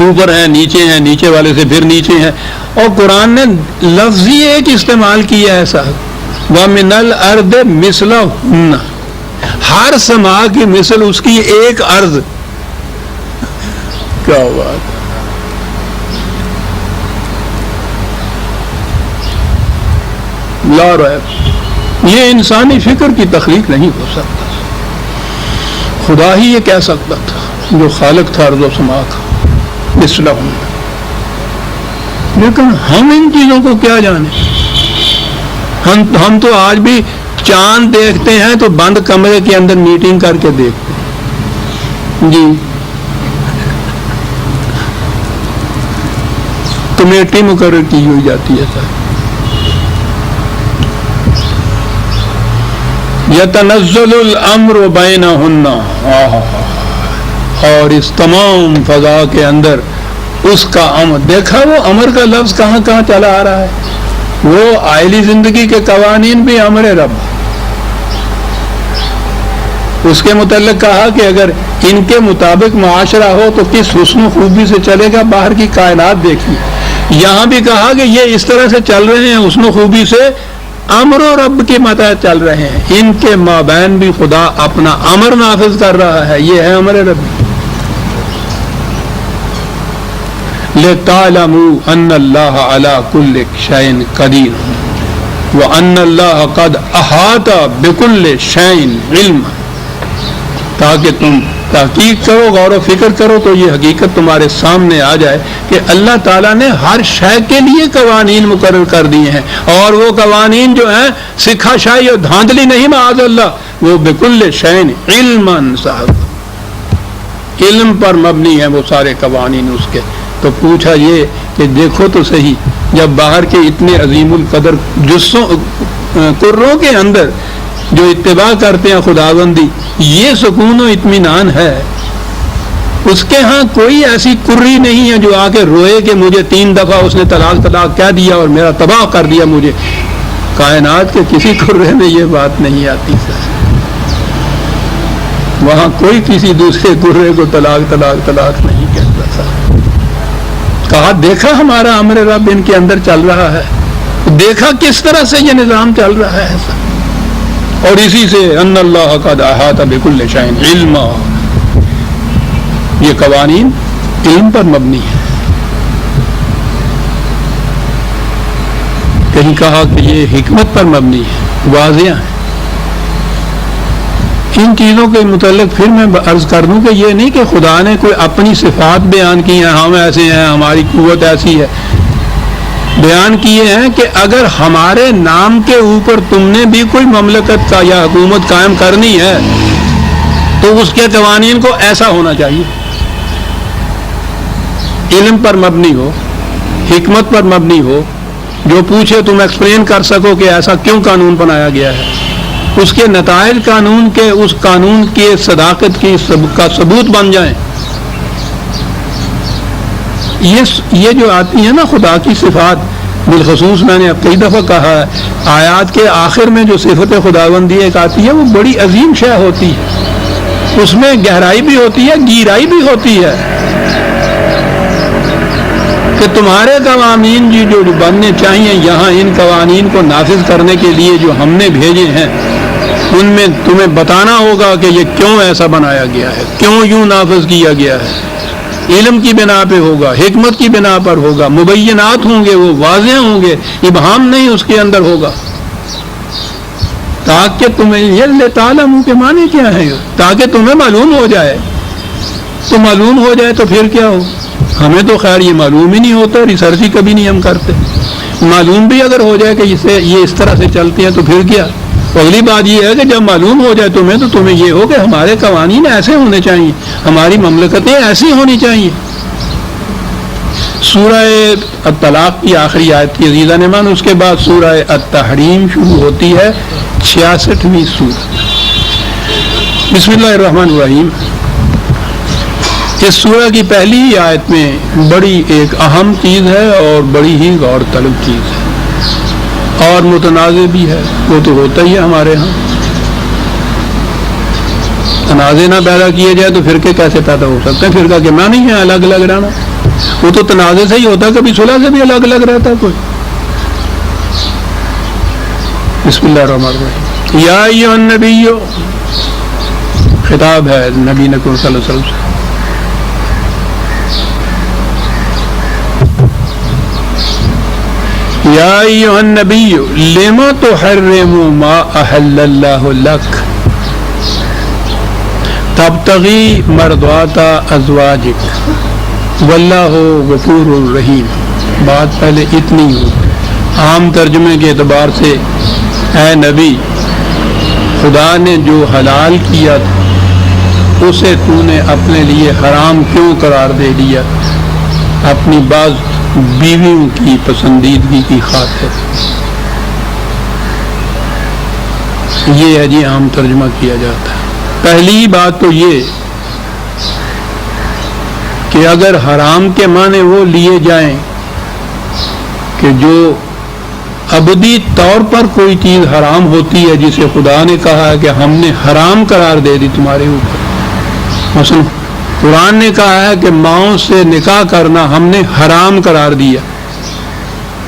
اوپر ہیں نیچے ہیں، نیچے والے سے پھر نیچے ہیں. اور قرآن نے لفظ ہی ایک استعمال کیا ہے ایسا، وَمِنَ الْأَرْضِ مِثْلَهُنَّ، ہر سما کی مثل اس کی ایک ارض. کیا بات، لا ریب، یہ انسانی فکر کی تخلیق نہیں ہو سکتا. خدا ہی یہ کہہ سکتا تھا جو خالق تھا ارض و سما کا، مثلہم. لیکن ہم ان چیزوں کو کیا جانے. ہم تو آج بھی چاند دیکھتے ہیں تو بند کمرے کے اندر میٹنگ کر کے دیکھتے ہیں جی، کمیٹی مقرر کی ہوئی جاتی ہے سر. یتنزل الامر بینہن، اور اس تمام فضا کے اندر اس کا امر. دیکھا وہ امر کا لفظ کہاں کہاں چلا آ رہا ہے. وہ آئلی زندگی کے قوانین بھی امر رب. اس کے متعلق کہا کہ اگر ان کے مطابق معاشرہ ہو تو کس حسن و خوبی سے چلے گا. باہر کی کائنات دیکھیے. یہاں بھی کہا کہ یہ اس طرح سے چل رہے ہیں حسن و خوبی سے، امر و رب کے متحد چل رہے ہیں. ان کے مابین بھی خدا اپنا امر نافذ کر رہا ہے. یہ ہے امر رب. لِتَعْلَمُوا أَنَّ اللَّهَ عَلَى كُلِّ شَيْءٍ قَدِيرٌ وَأَنَّ اللَّهَ قَدْ أَحَاطَ بِكُلِّ شَيْءٍ عِلْمًا، تاکہ تم تحقیق کرو، غور و فکر کرو تو یہ حقیقت تمہارے سامنے آ جائے کہ اللہ تعالیٰ نے ہر شے کے لیے قوانین مقرر کر دیے ہیں. اور وہ قوانین جو ہیں سکھا شاہی اور دھاندلی نہیں، معاذ اللہ، وہ بِكُلِّ شَيْءٍ عِلْمًا، صاحب علم پر مبنی ہیں وہ سارے قوانین اس کے. تو پوچھا یہ کہ دیکھو تو صحیح، جب باہر کے اتنے عظیم القدر جسوں کروں کے اندر جو اتباع کرتے ہیں خداوندی، یہ سکون و اطمینان ہے. اس کے ہاں کوئی ایسی کری نہیں ہے جو آ کے روئے کہ مجھے 3 دفعہ اس نے طلاق کہہ دیا اور میرا تباہ کر دیا مجھے. کائنات کے کسی کرے میں یہ بات نہیں آتی سر. وہاں کوئی کسی دوسرے کرے کو طلاق نہیں کہتا سر. کہا دیکھا ہمارا امر رب ان کے اندر چل رہا ہے، دیکھا کس طرح سے یہ نظام چل رہا ہے سر. اور اسی سے ان اللہ قد احاط بکل شیء علما، یہ قوانین علم پر مبنی ہے. کہیں کہا کہ یہ حکمت پر مبنی ہے، واضح ہے. ان چیزوں کے متعلق پھر میں عرض کر دوں کہ یہ نہیں کہ خدا نے کوئی اپنی صفات بیان کی ہیں، ہم ایسے ہیں، ہماری قوت ایسی ہے. بیان کیے ہیں کہ اگر ہمارے نام کے اوپر تم نے بھی کوئی مملکت کا یا حکومت قائم کرنی ہے تو اس کے قوانین کو ایسا ہونا چاہیے، علم پر مبنی ہو، حکمت پر مبنی ہو. جو پوچھے تم ایکسپلین کر سکو کہ ایسا کیوں قانون بنایا گیا ہے، اس کے نتائج قانون کے، اس قانون کی صداقت کی کا ثبوت بن جائیں. یہ جو آتی ہیں نا خدا کی صفات، بالخصوص میں نے اب کئی دفعہ کہا ہے، آیات کے آخر میں جو صفت خداوندی ایک آتی ہے وہ بڑی عظیم شے ہوتی ہے. اس میں گہرائی بھی ہوتی ہے، گہرائی بھی ہوتی ہے کہ تمہارے قوانین جو بننے چاہیے یہاں، ان قوانین کو نافذ کرنے کے لیے جو ہم نے بھیجے ہیں ان میں تمہیں بتانا ہوگا کہ یہ کیوں ایسا بنایا گیا ہے، کیوں یوں نافذ کیا گیا ہے. علم کی بنا پہ ہوگا، حکمت کی بنا پر ہوگا، مبینات ہوں گے، وہ واضح ہوں گے، ابہام نہیں اس کے اندر ہوگا. تاکہ تمہیں یہ تعلم کے معنی کیا ہے، تاکہ تمہیں معلوم ہو جائے. تو معلوم ہو جائے تو پھر کیا ہو. ہمیں تو خیر یہ معلوم ہی نہیں ہوتا، ریسرچ ہی کبھی نہیں ہم کرتے. معلوم بھی اگر ہو جائے کہ یہ اس طرح سے چلتی ہیں تو پھر کیا. اگلی بات یہ ہے کہ جب معلوم ہو جائے تمہیں تو تمہیں یہ ہو کہ ہمارے قوانین ایسے ہونے چاہیے، ہماری مملکتیں ایسی ہونی چاہیے. سورہ الطلاق کی آخری آیت کی عزیزان ایمان، اس کے بعد سورہ التحریم شروع ہوتی ہے، 66ویں سورت. بسم اللہ الرحمن الرحیم. اس سورہ کی پہلی ہی آیت میں بڑی ایک اہم چیز ہے اور بڑی ہی غور طلب چیز ہے اور متنازع بھی ہے. وہ تو ہوتا ہی ہے ہمارے ہاں. تنازع نہ پیدا کیے جائے تو فرقے کیسے پیدا ہو سکتے ہیں. فرقہ کے معنی ہے الگ الگ رہنا. وہ تو تنازع سے ہی ہوتا، کبھی صلح سے بھی الگ الگ رہتا کوئی. بسم اللہ الرحمن الرحیم. یا ایھا النبی، خطاب ہے نبی نکو صلی اللہ علیہ وسلم سے. یا ایھا النبی لم تحرم ما احل اللہ لک تبتغی مرضات ازواجک واللہ غفور الرحیم. بات پہلے اتنی ہو، عام ترجمے کے اعتبار سے اے نبی، خدا نے جو حلال کیا اسے تو نے اپنے لیے حرام کیوں قرار دے دیا؟ اپنی بعض بیویوں کی پسندیدگی کی خاطر. یہ ہے جی عام ترجمہ کیا جاتا ہے. پہلی بات تو یہ کہ اگر حرام کے معنی وہ لیے جائیں کہ جو ابدی طور پر کوئی چیز حرام ہوتی ہے جسے خدا نے کہا ہے کہ ہم نے حرام قرار دے دی تمہارے اوپر. مثلا قرآن نے کہا ہے کہ ماؤں سے نکاح کرنا ہم نے حرام قرار دیا،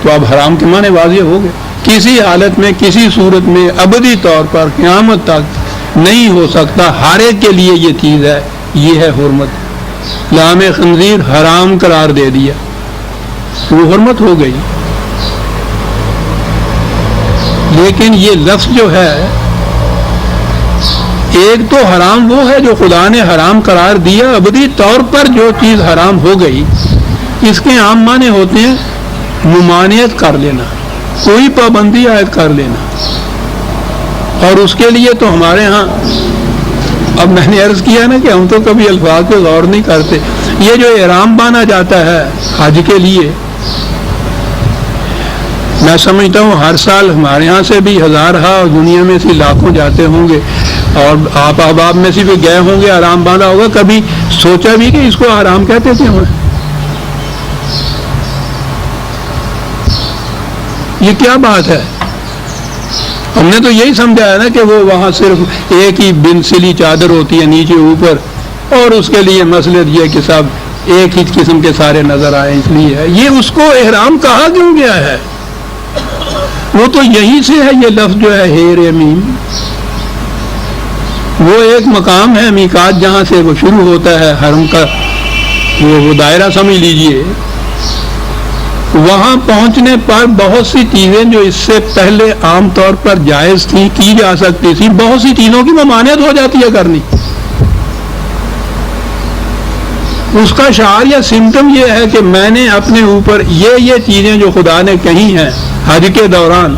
تو اب حرام کے معنی واضح ہو گئے. کسی حالت میں کسی صورت میں ابدی طور پر قیامت تک نہیں ہو سکتا. ہر ایک کے لیے یہ چیز ہے، یہ ہے حرمت. لحم خنزیر حرام قرار دے دیا، وہ حرمت ہو گئی. لیکن یہ لفظ جو ہے، ایک تو حرام وہ ہے جو خدا نے حرام قرار دیا، ابدی طور پر جو چیز حرام ہو گئی. اس کے عام معنی ہوتے ہیں ممانعت کر لینا، کوئی پابندی عائد کر لینا. اور اس کے لیے تو ہمارے ہاں، اب میں نے عرض کیا نا کہ ہم تو کبھی الفاظ پہ غور نہیں کرتے. یہ جو احرام باندھا جاتا ہے حج کے لیے، میں سمجھتا ہوں ہر سال ہمارے ہاں سے بھی ہزارہ اور دنیا میں سے لاکھوں جاتے ہوں گے، اور آپ احباب میں سے بھی گئے ہوں گے، حرام باندھا ہوگا. کبھی سوچا بھی کہ اس کو حرام کہتے تھے ہمیں؟ یہ کیا بات ہے؟ ہم نے تو یہی سمجھا ہے نا کہ وہ وہاں صرف ایک ہی بن سلی چادر ہوتی ہے نیچے اوپر، اور اس کے لیے مسئلہ یہ کہ سب ایک ہی قسم کے سارے نظر آئے، اس لیے ہے. یہ اس کو احرام کہا کیوں گیا ہے؟ وہ تو یہیں سے ہے یہ لفظ جو ہے ہیر میم. وہ ایک مقام ہے میقات جہاں سے وہ شروع ہوتا ہے حرم کا وہ دائرہ سمجھ لیجئے. وہاں پہنچنے پر بہت سی چیزیں جو اس سے پہلے عام طور پر جائز تھیں، کی جا سکتی تھی، بہت سی چیزوں کی ممانعت ہو جاتی ہے کرنی. اس کا شعار یا سمٹم یہ ہے کہ میں نے اپنے اوپر یہ چیزیں جو خدا نے کہی ہیں حج کے دوران،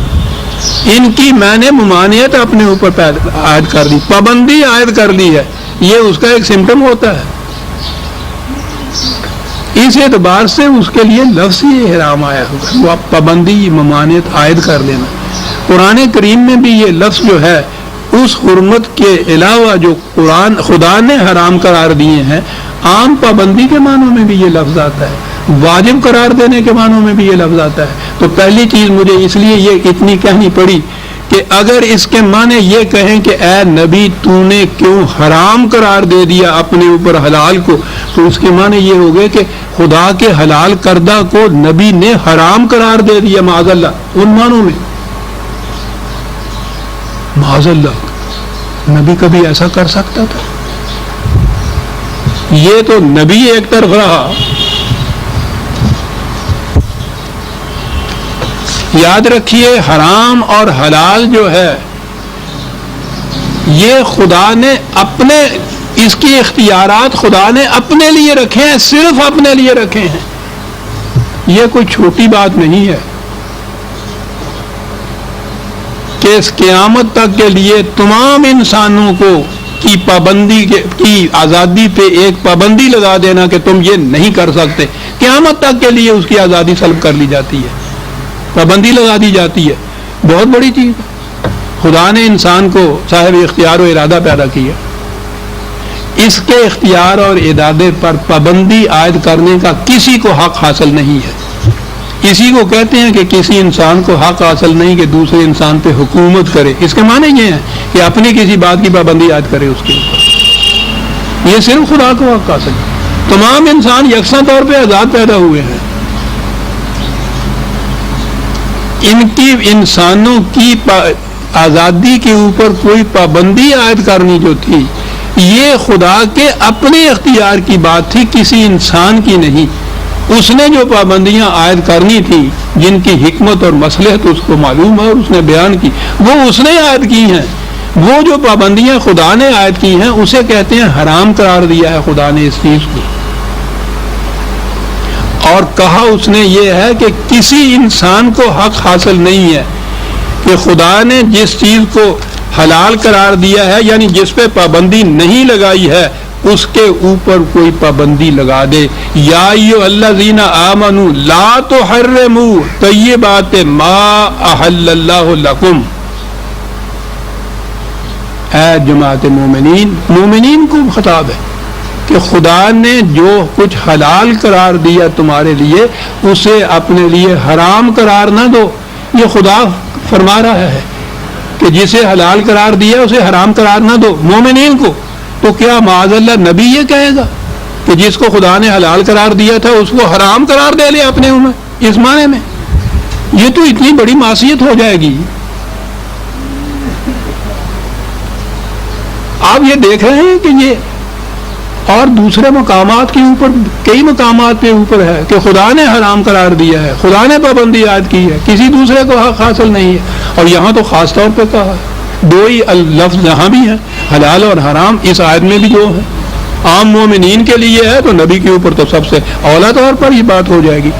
ان کی میں نے ممانعت اپنے اوپر عائد کر دی، پابندی عائد کر لی ہے. یہ اس کا ایک سمٹم ہوتا ہے. اس اعتبار سے اس کے لیے لفظ ہی احرام آیا ہوگا، وہ پابندی ممانعت عائد کر لینا. قرآن کریم میں بھی یہ لفظ جو ہے اس حرمت کے علاوہ جو خدا نے حرام قرار دیے ہیں، عام پابندی کے معنوں میں بھی یہ لفظ آتا ہے، واجب قرار دینے کے معنوں میں بھی یہ لفظ آتا ہے. تو پہلی چیز مجھے اس لیے یہ اتنی کہنی پڑی کہ اگر اس کے معنی یہ کہیں کہ اے نبی تو نے کیوں حرام قرار دے دیا اپنے اوپر حلال کو، تو اس کے معنی یہ ہو گئے کہ خدا کے حلال کردہ کو نبی نے حرام قرار دے دیا. معاذ اللہ، ان معنوں میں معاذ اللہ نبی کبھی ایسا کر سکتا تھا؟ یہ تو نبی ایک طرف رہا. یاد رکھیے حرام اور حلال جو ہے یہ خدا نے اپنے، اس کی اختیارات خدا نے اپنے لیے رکھے ہیں، صرف اپنے لیے رکھے ہیں. یہ کوئی چھوٹی بات نہیں ہے کہ اس قیامت تک کے لیے تمام انسانوں کو کی پابندی کی آزادی پہ ایک پابندی لگا دینا کہ تم یہ نہیں کر سکتے. قیامت تک کے لیے اس کی آزادی سلب کر لی جاتی ہے، پابندی لگا دی جاتی ہے. بہت بڑی چیز. خدا نے انسان کو صاحب اختیار و ارادہ پیدا کیا، اس کے اختیار اور ارادے پر پابندی عائد کرنے کا کسی کو حق حاصل نہیں ہے. اسی کو کہتے ہیں کہ کسی انسان کو حق حاصل نہیں کہ دوسرے انسان پہ حکومت کرے. اس کے معنی یہ ہے کہ اپنی کسی بات کی پابندی عائد کرے اس کے اوپر. یہ صرف خدا کو حق حاصل ہے. تمام انسان یکساں طور پہ آزاد پیدا ہوئے ہیں. ان کی انسانوں کی آزادی کے اوپر کوئی پابندی عائد کرنی جو تھی یہ خدا کے اپنے اختیار کی بات تھی, کسی انسان کی نہیں. اس نے جو پابندیاں عائد کرنی تھی جن کی حکمت اور مصلحت اس کو معلوم ہے اور اس نے بیان کی, وہ اس نے عائد کی ہیں. وہ جو پابندیاں خدا نے عائد کی ہیں اسے کہتے ہیں حرام قرار دیا ہے خدا نے اس چیز کو. اور کہا اس نے یہ ہے کہ کسی انسان کو حق حاصل نہیں ہے کہ خدا نے جس چیز کو حلال قرار دیا ہے یعنی جس پہ پابندی نہیں لگائی ہے اس کے اوپر کوئی پابندی لگا دے. یا ایھا الذین آمنوا لا تحرموا طیبات ما احل اللہ لکم. اے جماعت مومنین کو خطاب ہے کہ خدا نے جو کچھ حلال قرار دیا تمہارے لیے اسے اپنے لیے حرام قرار نہ دو. یہ خدا فرما رہا ہے کہ جسے حلال قرار دیا اسے حرام قرار نہ دو مومنین کو. تو کیا معاذ اللہ نبی یہ کہے گا کہ جس کو خدا نے حلال قرار دیا تھا اس کو حرام قرار دے لے اپنے اس معنی میں؟ یہ تو اتنی بڑی معصیت ہو جائے گی. آپ یہ دیکھ رہے ہیں کہ یہ اور دوسرے مقامات کے اوپر کئی مقامات کے اوپر ہے کہ خدا نے حرام قرار دیا ہے, خدا نے پابندی عائد کی ہے, کسی دوسرے کو حق حاصل نہیں ہے. اور یہاں تو خاص طور پہ کہا ہے, دو ہی لفظ یہاں بھی ہیں حلال اور حرام, اس آیت میں بھی دو ہے. عام مومنین کے لیے ہے تو نبی کے اوپر تو سب سے اولا طور پر یہ بات ہو جائے گی.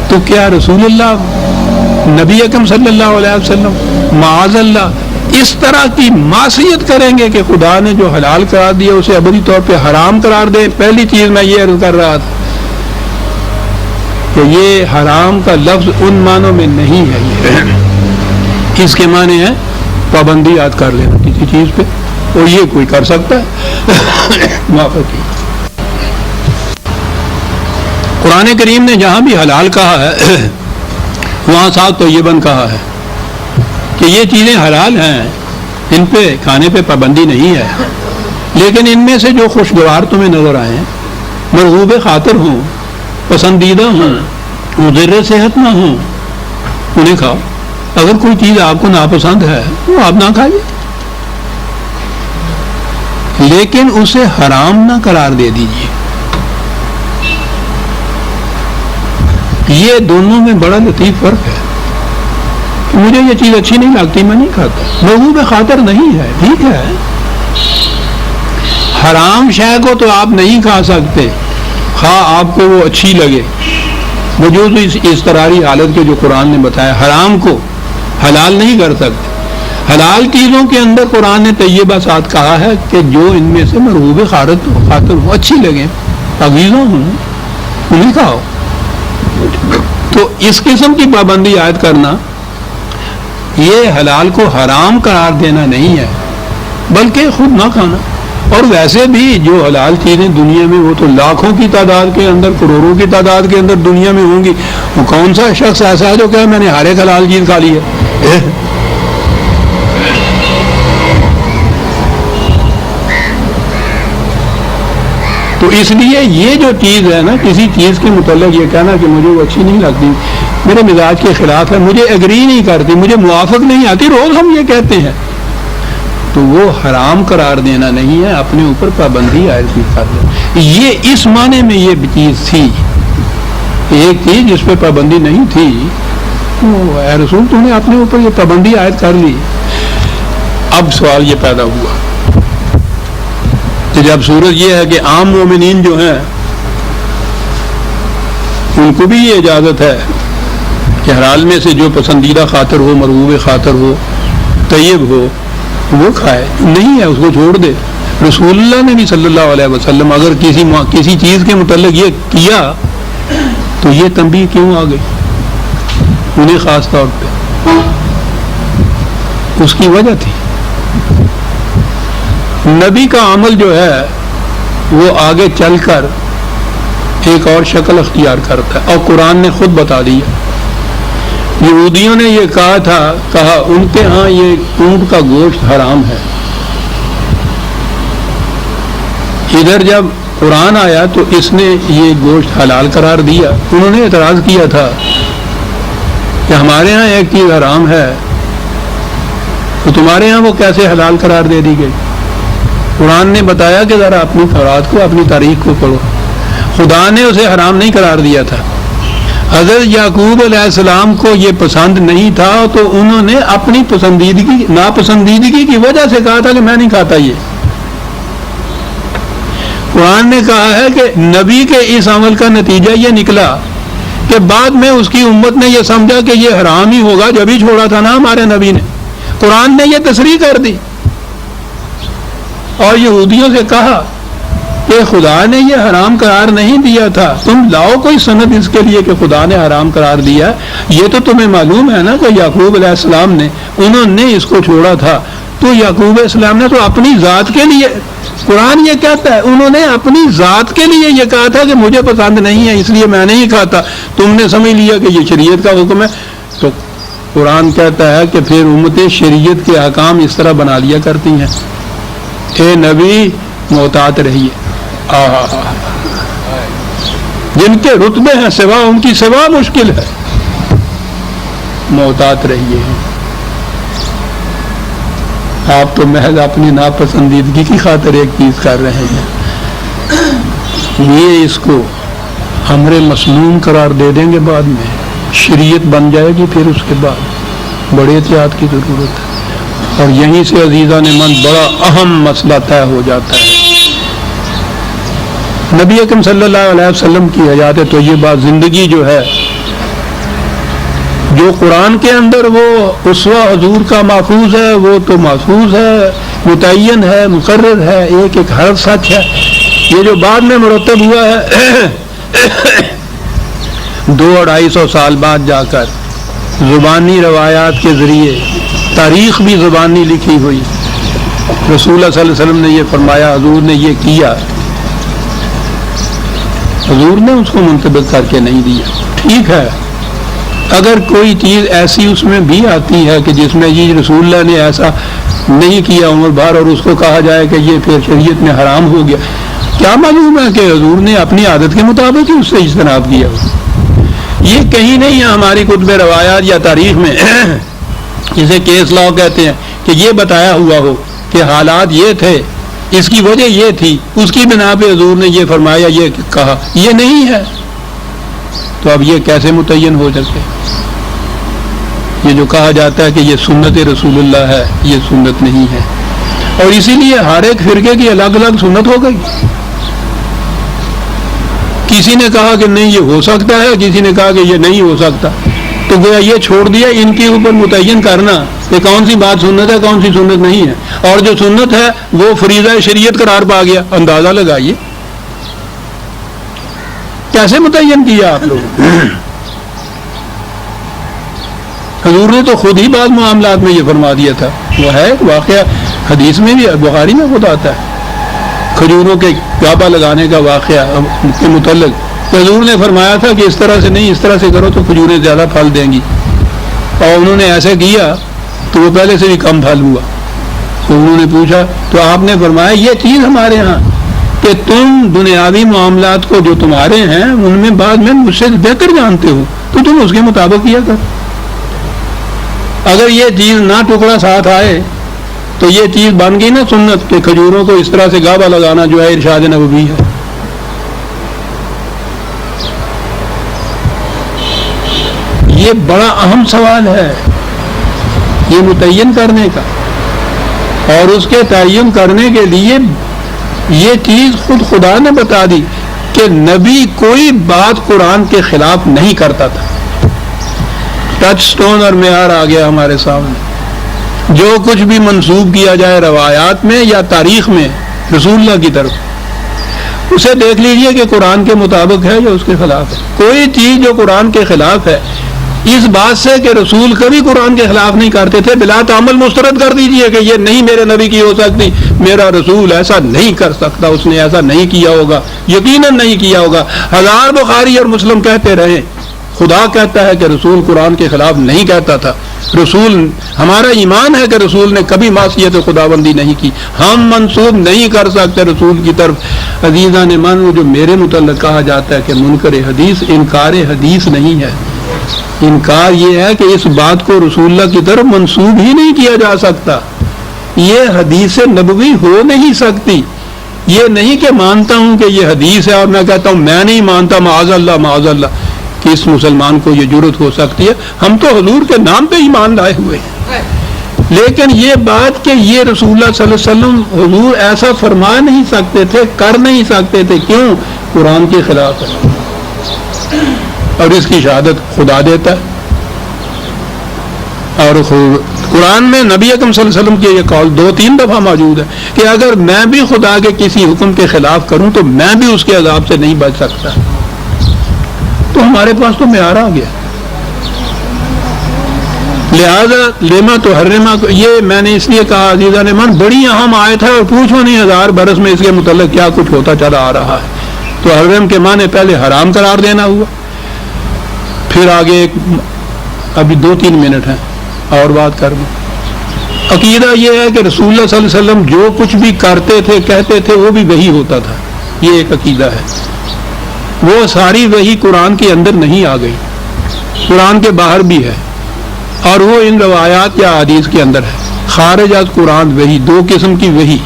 تو کیا رسول اللہ نبی اکرم صلی اللہ علیہ وسلم معاذ اللہ اس طرح کی معصیت کریں گے کہ خدا نے جو حلال قرار دیا اسے ابدی طور پہ حرام قرار دیں؟ پہلی چیز میں یہ عرض کر رہا تھا کہ یہ حرام کا لفظ ان معنوں میں نہیں ہے. اس کے معنی ہے پابندی عائد کر لینا کسی چیز پہ, اور یہ کوئی کر سکتا ہے. موافقی قرآن کریم نے جہاں بھی حلال کہا ہے وہاں ساتھ طیباً کہا ہے کہ یہ چیزیں حلال ہیں, ان پہ کھانے پہ پابندی نہیں ہے, لیکن ان میں سے جو خوشگوار تمہیں نظر آئیں, مرغوب خاطر ہوں, پسندیدہ ہوں, مضر صحت نہ ہوں, انہیں کھاؤ. اگر کوئی چیز آپ کو ناپسند ہے وہ آپ نہ کھائیے, لیکن اسے حرام نہ قرار دے دیجیے. یہ دونوں میں بڑا لطیف فرق ہے. مجھے یہ چیز اچھی نہیں لگتی, میں نہیں کھاتا, مرغوب خاطر نہیں ہے, ٹھیک ہے. حرام شے کو تو آپ نہیں کھا سکتے خواہ آپ کو وہ اچھی لگے, وجود اس اضطراری حالت کے جو قرآن نے بتایا. حرام کو حلال نہیں کر سکتے. حلال چیزوں کے اندر قرآن نے طیبہ ساتھ کہا ہے کہ جو ان میں سے مرغوب خاطر ہو, اچھی لگیں, عزیزوں ہوں, انہیں کھاؤ. تو اس قسم کی پابندی عائد کرنا یہ حلال کو حرام قرار دینا نہیں ہے بلکہ خود نہ کھانا. اور ویسے بھی جو حلال چیزیں دنیا میں وہ تو لاکھوں کی تعداد کے اندر, کروڑوں کی تعداد کے اندر دنیا میں ہوں گی. وہ کون سا شخص ایسا ہے جو کہ میں نے ہر ایک حلال چیز کھا لی ہے؟ تو اس لیے یہ جو چیز ہے نا, کسی چیز کے متعلق یہ کہنا کہ مجھے وہ اچھی نہیں لگتی, میرے مزاج کے خلاف ہے, مجھے ایگری نہیں کرتی, مجھے موافق نہیں آتی, روز ہم یہ کہتے ہیں, تو وہ حرام قرار دینا نہیں ہے, اپنے اوپر پابندی عائد کر دیں. یہ اس معنی میں یہ چیز تھی. ایک چیز جس پہ پابندی نہیں تھی, اے رسول تو نے اپنے اوپر یہ پابندی عائد کر لی. اب سوال یہ پیدا ہوا کہ جب صورت یہ ہے کہ عام مومنین جو ہیں ان کو بھی یہ اجازت ہے کہ حلال میں سے جو پسندیدہ خاطر ہو, مرغوب خاطر ہو, طیب ہو, وہ کھائے, نہیں ہے اس کو چھوڑ دے. رسول اللہ نے بھی صلی اللہ علیہ وسلم اگر کسی چیز کے متعلق یہ کیا تو یہ تنبیہ کیوں آ گئی انہیں خاص طور پہ؟ اس کی وجہ تھی نبی کا عمل جو ہے وہ آگے چل کر ایک اور شکل اختیار کرتا ہے, اور قرآن نے خود بتا دیا. یہودیوں نے یہ کہا ان کے ہاں یہ اونٹ کا گوشت حرام ہے. ادھر جب قرآن آیا تو اس نے یہ گوشت حلال قرار دیا. انہوں نے اعتراض کیا تھا کہ ہمارے ہاں ایک چیز حرام ہے تو تمہارے ہاں وہ کیسے حلال قرار دے دی گئی. قرآن نے بتایا کہ ذرا اپنی تورات کو، اپنی تاریخ کو پڑھو. خدا نے اسے حرام نہیں قرار دیا تھا. حضرت یعقوب علیہ السلام کو یہ پسند نہیں تھا تو انہوں نے اپنی ناپسندیدگی کی وجہ سے کہا تھا کہ میں نہیں کھاتا. یہ قرآن نے کہا ہے کہ نبی کے اس عمل کا نتیجہ یہ نکلا کہ بعد میں اس کی امت نے یہ سمجھا کہ یہ حرام ہی ہوگا. جب ہی چھوڑا تھا نا ہمارے نبی نے، قرآن نے یہ تصریح کر دی اور یہودیوں سے کہا کہ خدا نے یہ حرام قرار نہیں دیا تھا، تم لاؤ کوئی سند اس کے لیے کہ خدا نے حرام قرار دیا. یہ تو تمہیں معلوم ہے نا کہ یعقوب علیہ السلام نے، انہوں نے اس کو چھوڑا تھا. تو یعقوب علیہ السلام نے تو اپنی ذات کے لیے، قرآن یہ کہتا ہے انہوں نے اپنی ذات کے لیے یہ کہا تھا کہ مجھے پسند نہیں ہے اس لیے میں نہیں کھاتا. تم نے سمجھ لیا کہ یہ شریعت کا حکم ہے. تو قرآن کہتا ہے کہ پھر امتیں شریعت کے احکام اس طرح بنا لیا کرتی ہیں. اے نبی محتاط رہیے. جن کے رتبے ہیں سوا، ان کی سوا مشکل ہے. محتاط رہیے. آپ تو محض اپنی ناپسندیدگی کی خاطر ایک چیز کر رہے ہیں. یہ اس کو امر مسنون قرار دے دیں گے، بعد میں شریعت بن جائے گی. پھر اس کے بعد بڑے احتیاط کی ضرورت ہے. اور یہیں سے عزیزان من بڑا اہم مسئلہ طے ہو جاتا ہے. نبی اکرم صلی اللہ علیہ وسلم کی حیات طیبہ زندگی جو ہے، جو قرآن کے اندر وہ اسوہ حضور کا محفوظ ہے، وہ تو محفوظ ہے، متعین ہے، مقرر ہے، ایک ایک حرف سچ ہے. یہ جو بعد میں مرتب ہوا ہے 200-250 سال بعد جا کر زبانی روایات کے ذریعے تاریخ بھی زبانی لکھی ہوئی. رسول اللہ صلی اللہ علیہ وسلم نے یہ فرمایا، حضور نے یہ کیا، حضور نے اس کو منطبق کر کے نہیں دیا. ٹھیک ہے، اگر کوئی چیز ایسی اس میں بھی آتی ہے کہ جس میں یہ رسول اللہ نے ایسا نہیں کیا عمر بھر، اور اس کو کہا جائے کہ یہ پھر شریعت میں حرام ہو گیا، کیا معلوم ہے کہ حضور نے اپنی عادت کے مطابق ہی اس سے اجتناب کیا. یہ کہیں نہیں ہے ہماری کتب روایات یا تاریخ میں جسے کیس لاء کہتے ہیں کہ یہ بتایا ہوا ہو کہ حالات یہ تھے، اس کی وجہ یہ تھی، اس کی بنا پہ حضور نے یہ فرمایا، یہ کہا. یہ نہیں ہے. تو اب یہ کیسے متعین ہو سکتے؟ یہ جو کہا جاتا ہے کہ یہ سنت رسول اللہ ہے، یہ سنت نہیں ہے. اور اسی لیے ہر ایک فرقے کی الگ الگ سنت ہو گئی. کسی نے کہا کہ نہیں یہ ہو سکتا ہے، کسی نے کہا کہ یہ نہیں ہو سکتا. تو گویا یہ چھوڑ دیا ان کے اوپر متعین کرنا کہ کون سی بات سنت ہے، کون سی سنت نہیں ہے. اور جو سنت ہے وہ فریضہ شریعت قرار پا گیا. اندازہ لگائیے کیسے متعین کیا آپ لوگ. حضور نے تو خود ہی بعض معاملات میں یہ فرما دیا تھا. وہ ہے ایک واقعہ حدیث میں بھی، بخاری میں خود آتا ہے، کھجوروں کے گابا لگانے کا واقعہ کے متعلق. حضور نے فرمایا تھا کہ اس طرح سے نہیں، اس طرح سے کرو تو کھجوریں زیادہ پھل دیں گی. اور انہوں نے ایسے کیا تو وہ پہلے سے بھی کم پھل ہوا. تو انہوں نے پوچھا تو آپ نے فرمایا یہ چیز ہمارے ہاں کہ تم دنیاوی معاملات کو جو تمہارے ہیں ان میں بعد میں مجھ سے بہتر جانتے ہو تو تم اس کے مطابق کیا کر. اگر یہ چیز نہ ٹکڑا ساتھ آئے تو یہ چیز بن گئی نا سنت کہ کھجوروں کو اس طرح سے گابا لگانا جو ہے ارشاد نبوی ہے. یہ بڑا اہم سوال ہے یہ متعین کرنے کا. اور اس کے تعین کرنے کے لیے یہ چیز خود خدا نے بتا دی کہ نبی کوئی بات قرآن کے خلاف نہیں کرتا تھا. ٹچ سٹون اور معیار آ گیا ہمارے سامنے. جو کچھ بھی منسوب کیا جائے روایات میں یا تاریخ میں رسول اللہ کی طرف، اسے دیکھ لیجئے کہ قرآن کے مطابق ہے یا اس کے خلاف ہے. کوئی چیز جو قرآن کے خلاف ہے، اس بات سے کہ رسول کبھی قرآن کے خلاف نہیں کرتے تھے بلا تعمل مسترد کر دیجئے کہ یہ نہیں میرے نبی کی ہو سکتی، میرا رسول ایسا نہیں کر سکتا، اس نے ایسا نہیں کیا ہوگا، یقیناً نہیں کیا ہوگا. 1000 بخاری اور مسلم کہتے رہے خدا کہتا ہے کہ رسول قرآن کے خلاف نہیں کہتا تھا. رسول ہمارا ایمان ہے کہ رسول نے کبھی معصیت خداوندی نہیں کی. ہم منسوب نہیں کر سکتے رسول کی طرف. عزیزان ایمان وہ جو میرے متعلق کہا جاتا ہے کہ منکر حدیث، انکار حدیث نہیں ہے. انکار یہ ہے کہ اس بات کو رسول اللہ کی طرف منسوب ہی نہیں کیا جا سکتا. یہ حدیث نبوی ہو نہیں سکتی. یہ نہیں کہ مانتا ہوں کہ یہ حدیث ہے اور میں کہتا ہوں میں نہیں مانتا، معاذ اللہ معاذ اللہ. اس مسلمان کو یہ جرأت ہو سکتی ہے؟ ہم تو حضور کے نام پہ ایمان لائے ہوئے ہیں. لیکن یہ بات کہ یہ رسول اللہ صلی اللہ علیہ وسلم حضور ایسا فرما نہیں سکتے تھے، کر نہیں سکتے تھے. کیوں؟ قرآن کے خلاف ہے اور اس کی شہادت خدا دیتا ہے. اور قرآن میں نبی اکرم صلی اللہ علیہ وسلم کی یہ قول 2-3 دفعہ موجود ہے کہ اگر میں بھی خدا کے کسی حکم کے خلاف کروں تو میں بھی اس کے عذاب سے نہیں بچ سکتا. تو ہمارے پاس تو معیار آ گیا. لہذا لیما تو حرما، یہ میں نے اس لیے کہا عزیزان ایمان بڑی اہم آیت ہے اور پوچھو نہیں 1000 برس میں اس کے متعلق کیا کچھ ہوتا چلا آ رہا ہے. تو حرم کے معنی پہلے حرام قرار دینا ہوا، پھر آگے ابھی 2-3 منٹ ہیں اور بات کر دوں. عقیدہ یہ ہے کہ رسول اللہ صلی اللہ علیہ وسلم جو کچھ بھی کرتے تھے کہتے تھے وہ بھی وحی ہوتا تھا. یہ ایک عقیدہ ہے. وہ ساری وحی قرآن کے اندر نہیں آ گئی، قرآن کے باہر بھی ہے اور وہ ان روایات یا حدیث کے اندر ہے. خارج از قرآن وحی، 2 قسم کی وحی.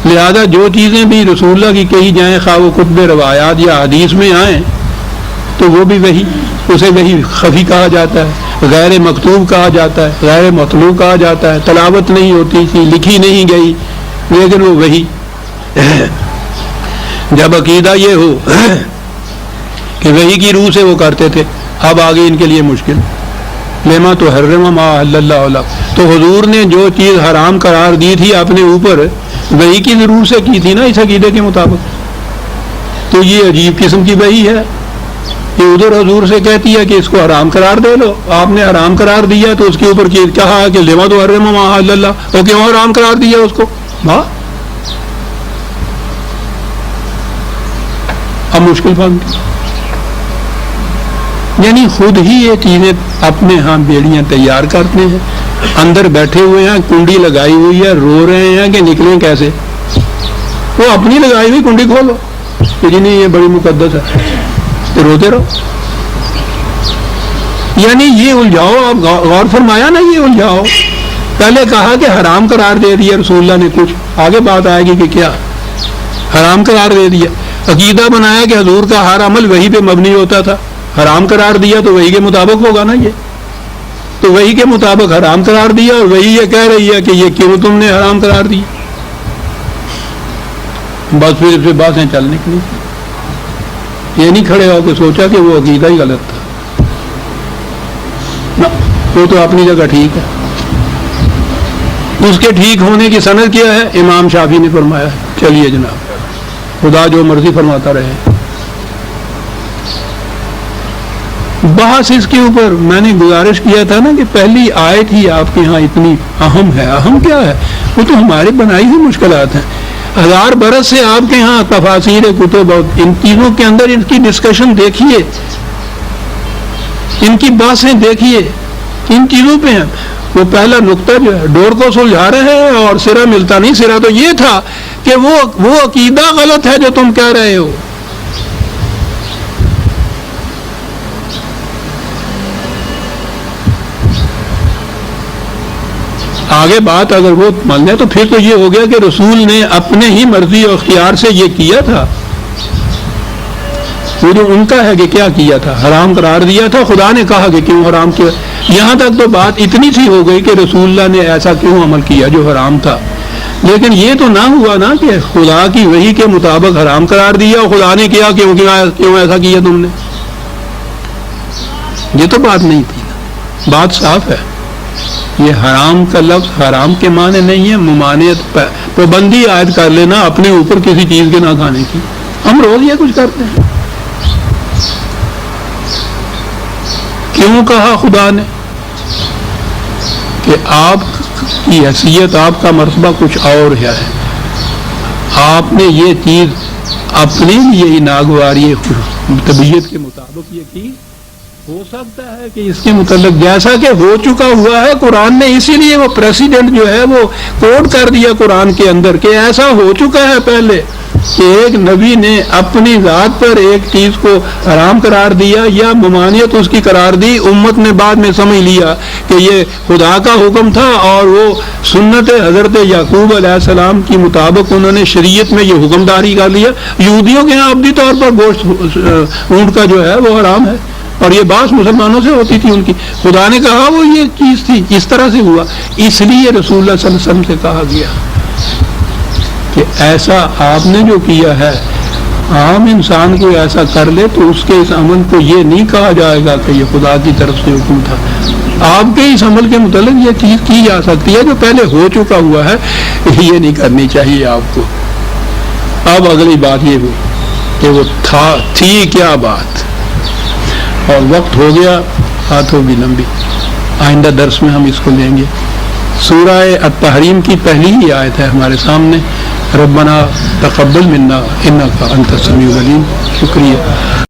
لہذا جو چیزیں بھی رسول اللہ کی کہی جائیں خواہ وہ کتب روایات یا حدیث میں آئیں تو وہ بھی وحی. اسے وحی خفی کہا جاتا ہے، غیر مکتوب کہا جاتا ہے، غیر مطلوع کہا جاتا ہے. تلاوت نہیں ہوتی تھی، لکھی نہیں گئی، لیکن وہ وحی. جب عقیدہ یہ ہو کہ وحی کی روح سے وہ کرتے تھے، اب آگے ان کے لیے مشکل. لیما تو حرم ما احل اللہ علیہ، تو حضور نے جو چیز حرام قرار دی تھی اپنے اوپر وحی کی ضرور سے کی تھی نا اس عقیدے کے مطابق. تو یہ عجیب قسم کی وحی ہے کہ ادھر حضور سے کہتی ہے کہ اس کو حرام قرار دے لو. آپ نے حرام قرار دیا تو اس کے اوپر کہا کہ لیما تو حرم ما احل اللہ، اور کیوں حرام قرار دیا اس کو؟ اب مشکل بنتی. یعنی خود ہی یہ چیزیں اپنے ہاں بیڑیاں تیار کرتے ہیں. اندر بیٹھے ہوئے ہیں، کنڈی لگائی ہوئی ہے، رو رہے ہیں کہ نکلیں کیسے. وہ اپنی لگائی ہوئی کنڈی کھولو کہ جی نہیں یہ بڑی مقدس ہے، تو روتے رہو. یعنی یہ الجھاؤ. آپ غور فرمایا نا، یہ الجھاؤ. پہلے کہا کہ حرام قرار دے دیا رسول اللہ نے، کچھ آگے بات آئے گی کہ کیا حرام قرار دے دیا. عقیدہ بنایا کہ حضور کا ہر عمل وحی پہ مبنی ہوتا تھا. حرام قرار دیا تو وحی کے مطابق ہوگا نا. یہ تو وحی کے مطابق حرام قرار دیا اور وحی یہ کہہ رہی ہے کہ یہ کیوں تم نے حرام قرار دیا. بس پھر باتیں چل نکلی. یہ نہیں کھڑے ہو کے سوچا کہ وہ عقیدہ ہی غلط تھا. وہ تو اپنی جگہ ٹھیک ہے. اس کے ٹھیک ہونے کی سند کیا ہے؟ امام شافعی نے فرمایا ہے. چلیے جناب، خدا جو مرضی فرماتا رہے. بحث اس کے اوپر میں نے گزارش کیا تھا نا کہ پہلی آیت ہی آپ کے ہاں اتنی اہم ہے. اہم کیا ہے؟ وہ تو ہماری بنائی ہوئی مشکلات ہیں. 1000 برس سے آپ کے ہاں تفاسیر کتب، ان چیزوں کے اندر ان کی ڈسکشن دیکھیے، ان کی باتیں دیکھیے، ان چیزوں پہ ہیں. وہ پہلا نقطہ جو ہے ڈور کو سلجھا رہے ہیں اور سرا ملتا نہیں. سرا تو یہ تھا کہ وہ عقیدہ غلط ہے جو تم کہہ رہے ہو. آگے بات اگر وہ مان لیں تو پھر تو یہ ہو گیا کہ رسول نے اپنے ہی مرضی اور اختیار سے یہ کیا تھا. وہ جو ان کا ہے کہ کیا کیا تھا، حرام قرار دیا تھا. خدا نے کہا کہ کیوں حرام کیا. یہاں تک تو بات اتنی سی ہو گئی کہ رسول اللہ نے ایسا کیوں عمل کیا جو حرام تھا. لیکن یہ تو نہ ہوا نا کہ خدا کی وحی کے مطابق حرام قرار دیا اور خدا نے کیا کیوں ایسا کیا تم نے. یہ تو بات نہیں تھی. بات صاف ہے. یہ حرام کا لفظ حرام کے معنی نہیں ہے ممانعت، پابندی عائد کر لینا اپنے اوپر کسی چیز کے نہ کھانے کی. ہم روز یہ کچھ کرتے ہیں. کیوں کہا خدا نے کہ آپ کی حیثیت، آپ کا مرتبہ کچھ اور ہے. آپ نے یہ چیز اپنے لیے ہی ناگواری طبیعت کے مطابق یہ کی، ہو سکتا ہے کہ اس کے متعلق جیسا کہ ہو چکا ہوا ہے قرآن نے، اسی لیے وہ پریسیڈنٹ جو ہے وہ کوٹ کر دیا قرآن کے اندر کہ ایسا ہو چکا ہے پہلے کہ ایک نبی نے اپنی ذات پر ایک چیز کو حرام قرار دیا یا ممانعت اس کی قرار دی، امت نے بعد میں سمجھ لیا کہ یہ خدا کا حکم تھا اور وہ سنت حضرت یعقوب علیہ السلام کی مطابق انہوں نے شریعت میں یہ حکمداری کر لیا۔ یہودیوں کے یہاں ابدی طور پر گوشت اونٹ کا جو ہے وہ حرام ہے، اور یہ بات مسلمانوں سے ہوتی تھی ان کی، خدا نے کہا وہ یہ چیز تھی، اس طرح سے ہوا، اس لیے رسول اللہ صلی اللہ علیہ وسلم سے کہا گیا کہ ایسا آپ نے جو کیا ہے، عام انسان کو ایسا کر لے تو اس کے اس عمل کو یہ نہیں کہا جائے گا کہ یہ خدا کی طرف سے حکم تھا، آپ کے اس عمل کے متعلق یہ چیز کی جا سکتی ہے جو پہلے ہو چکا ہوا ہے، یہ نہیں کرنی چاہیے آپ کو۔ اب اگلی بات یہ ہوئی کہ وہ تھی کیا بات، اور وقت ہو گیا، بات ہوگی لمبی، آئندہ درس میں ہم اس کو لیں گے۔ سورہ التحریم کی پہلی ہی آیت ہے ہمارے سامنے، ربنا تقبل منا انک انت السمیع العلیم۔ شکریہ۔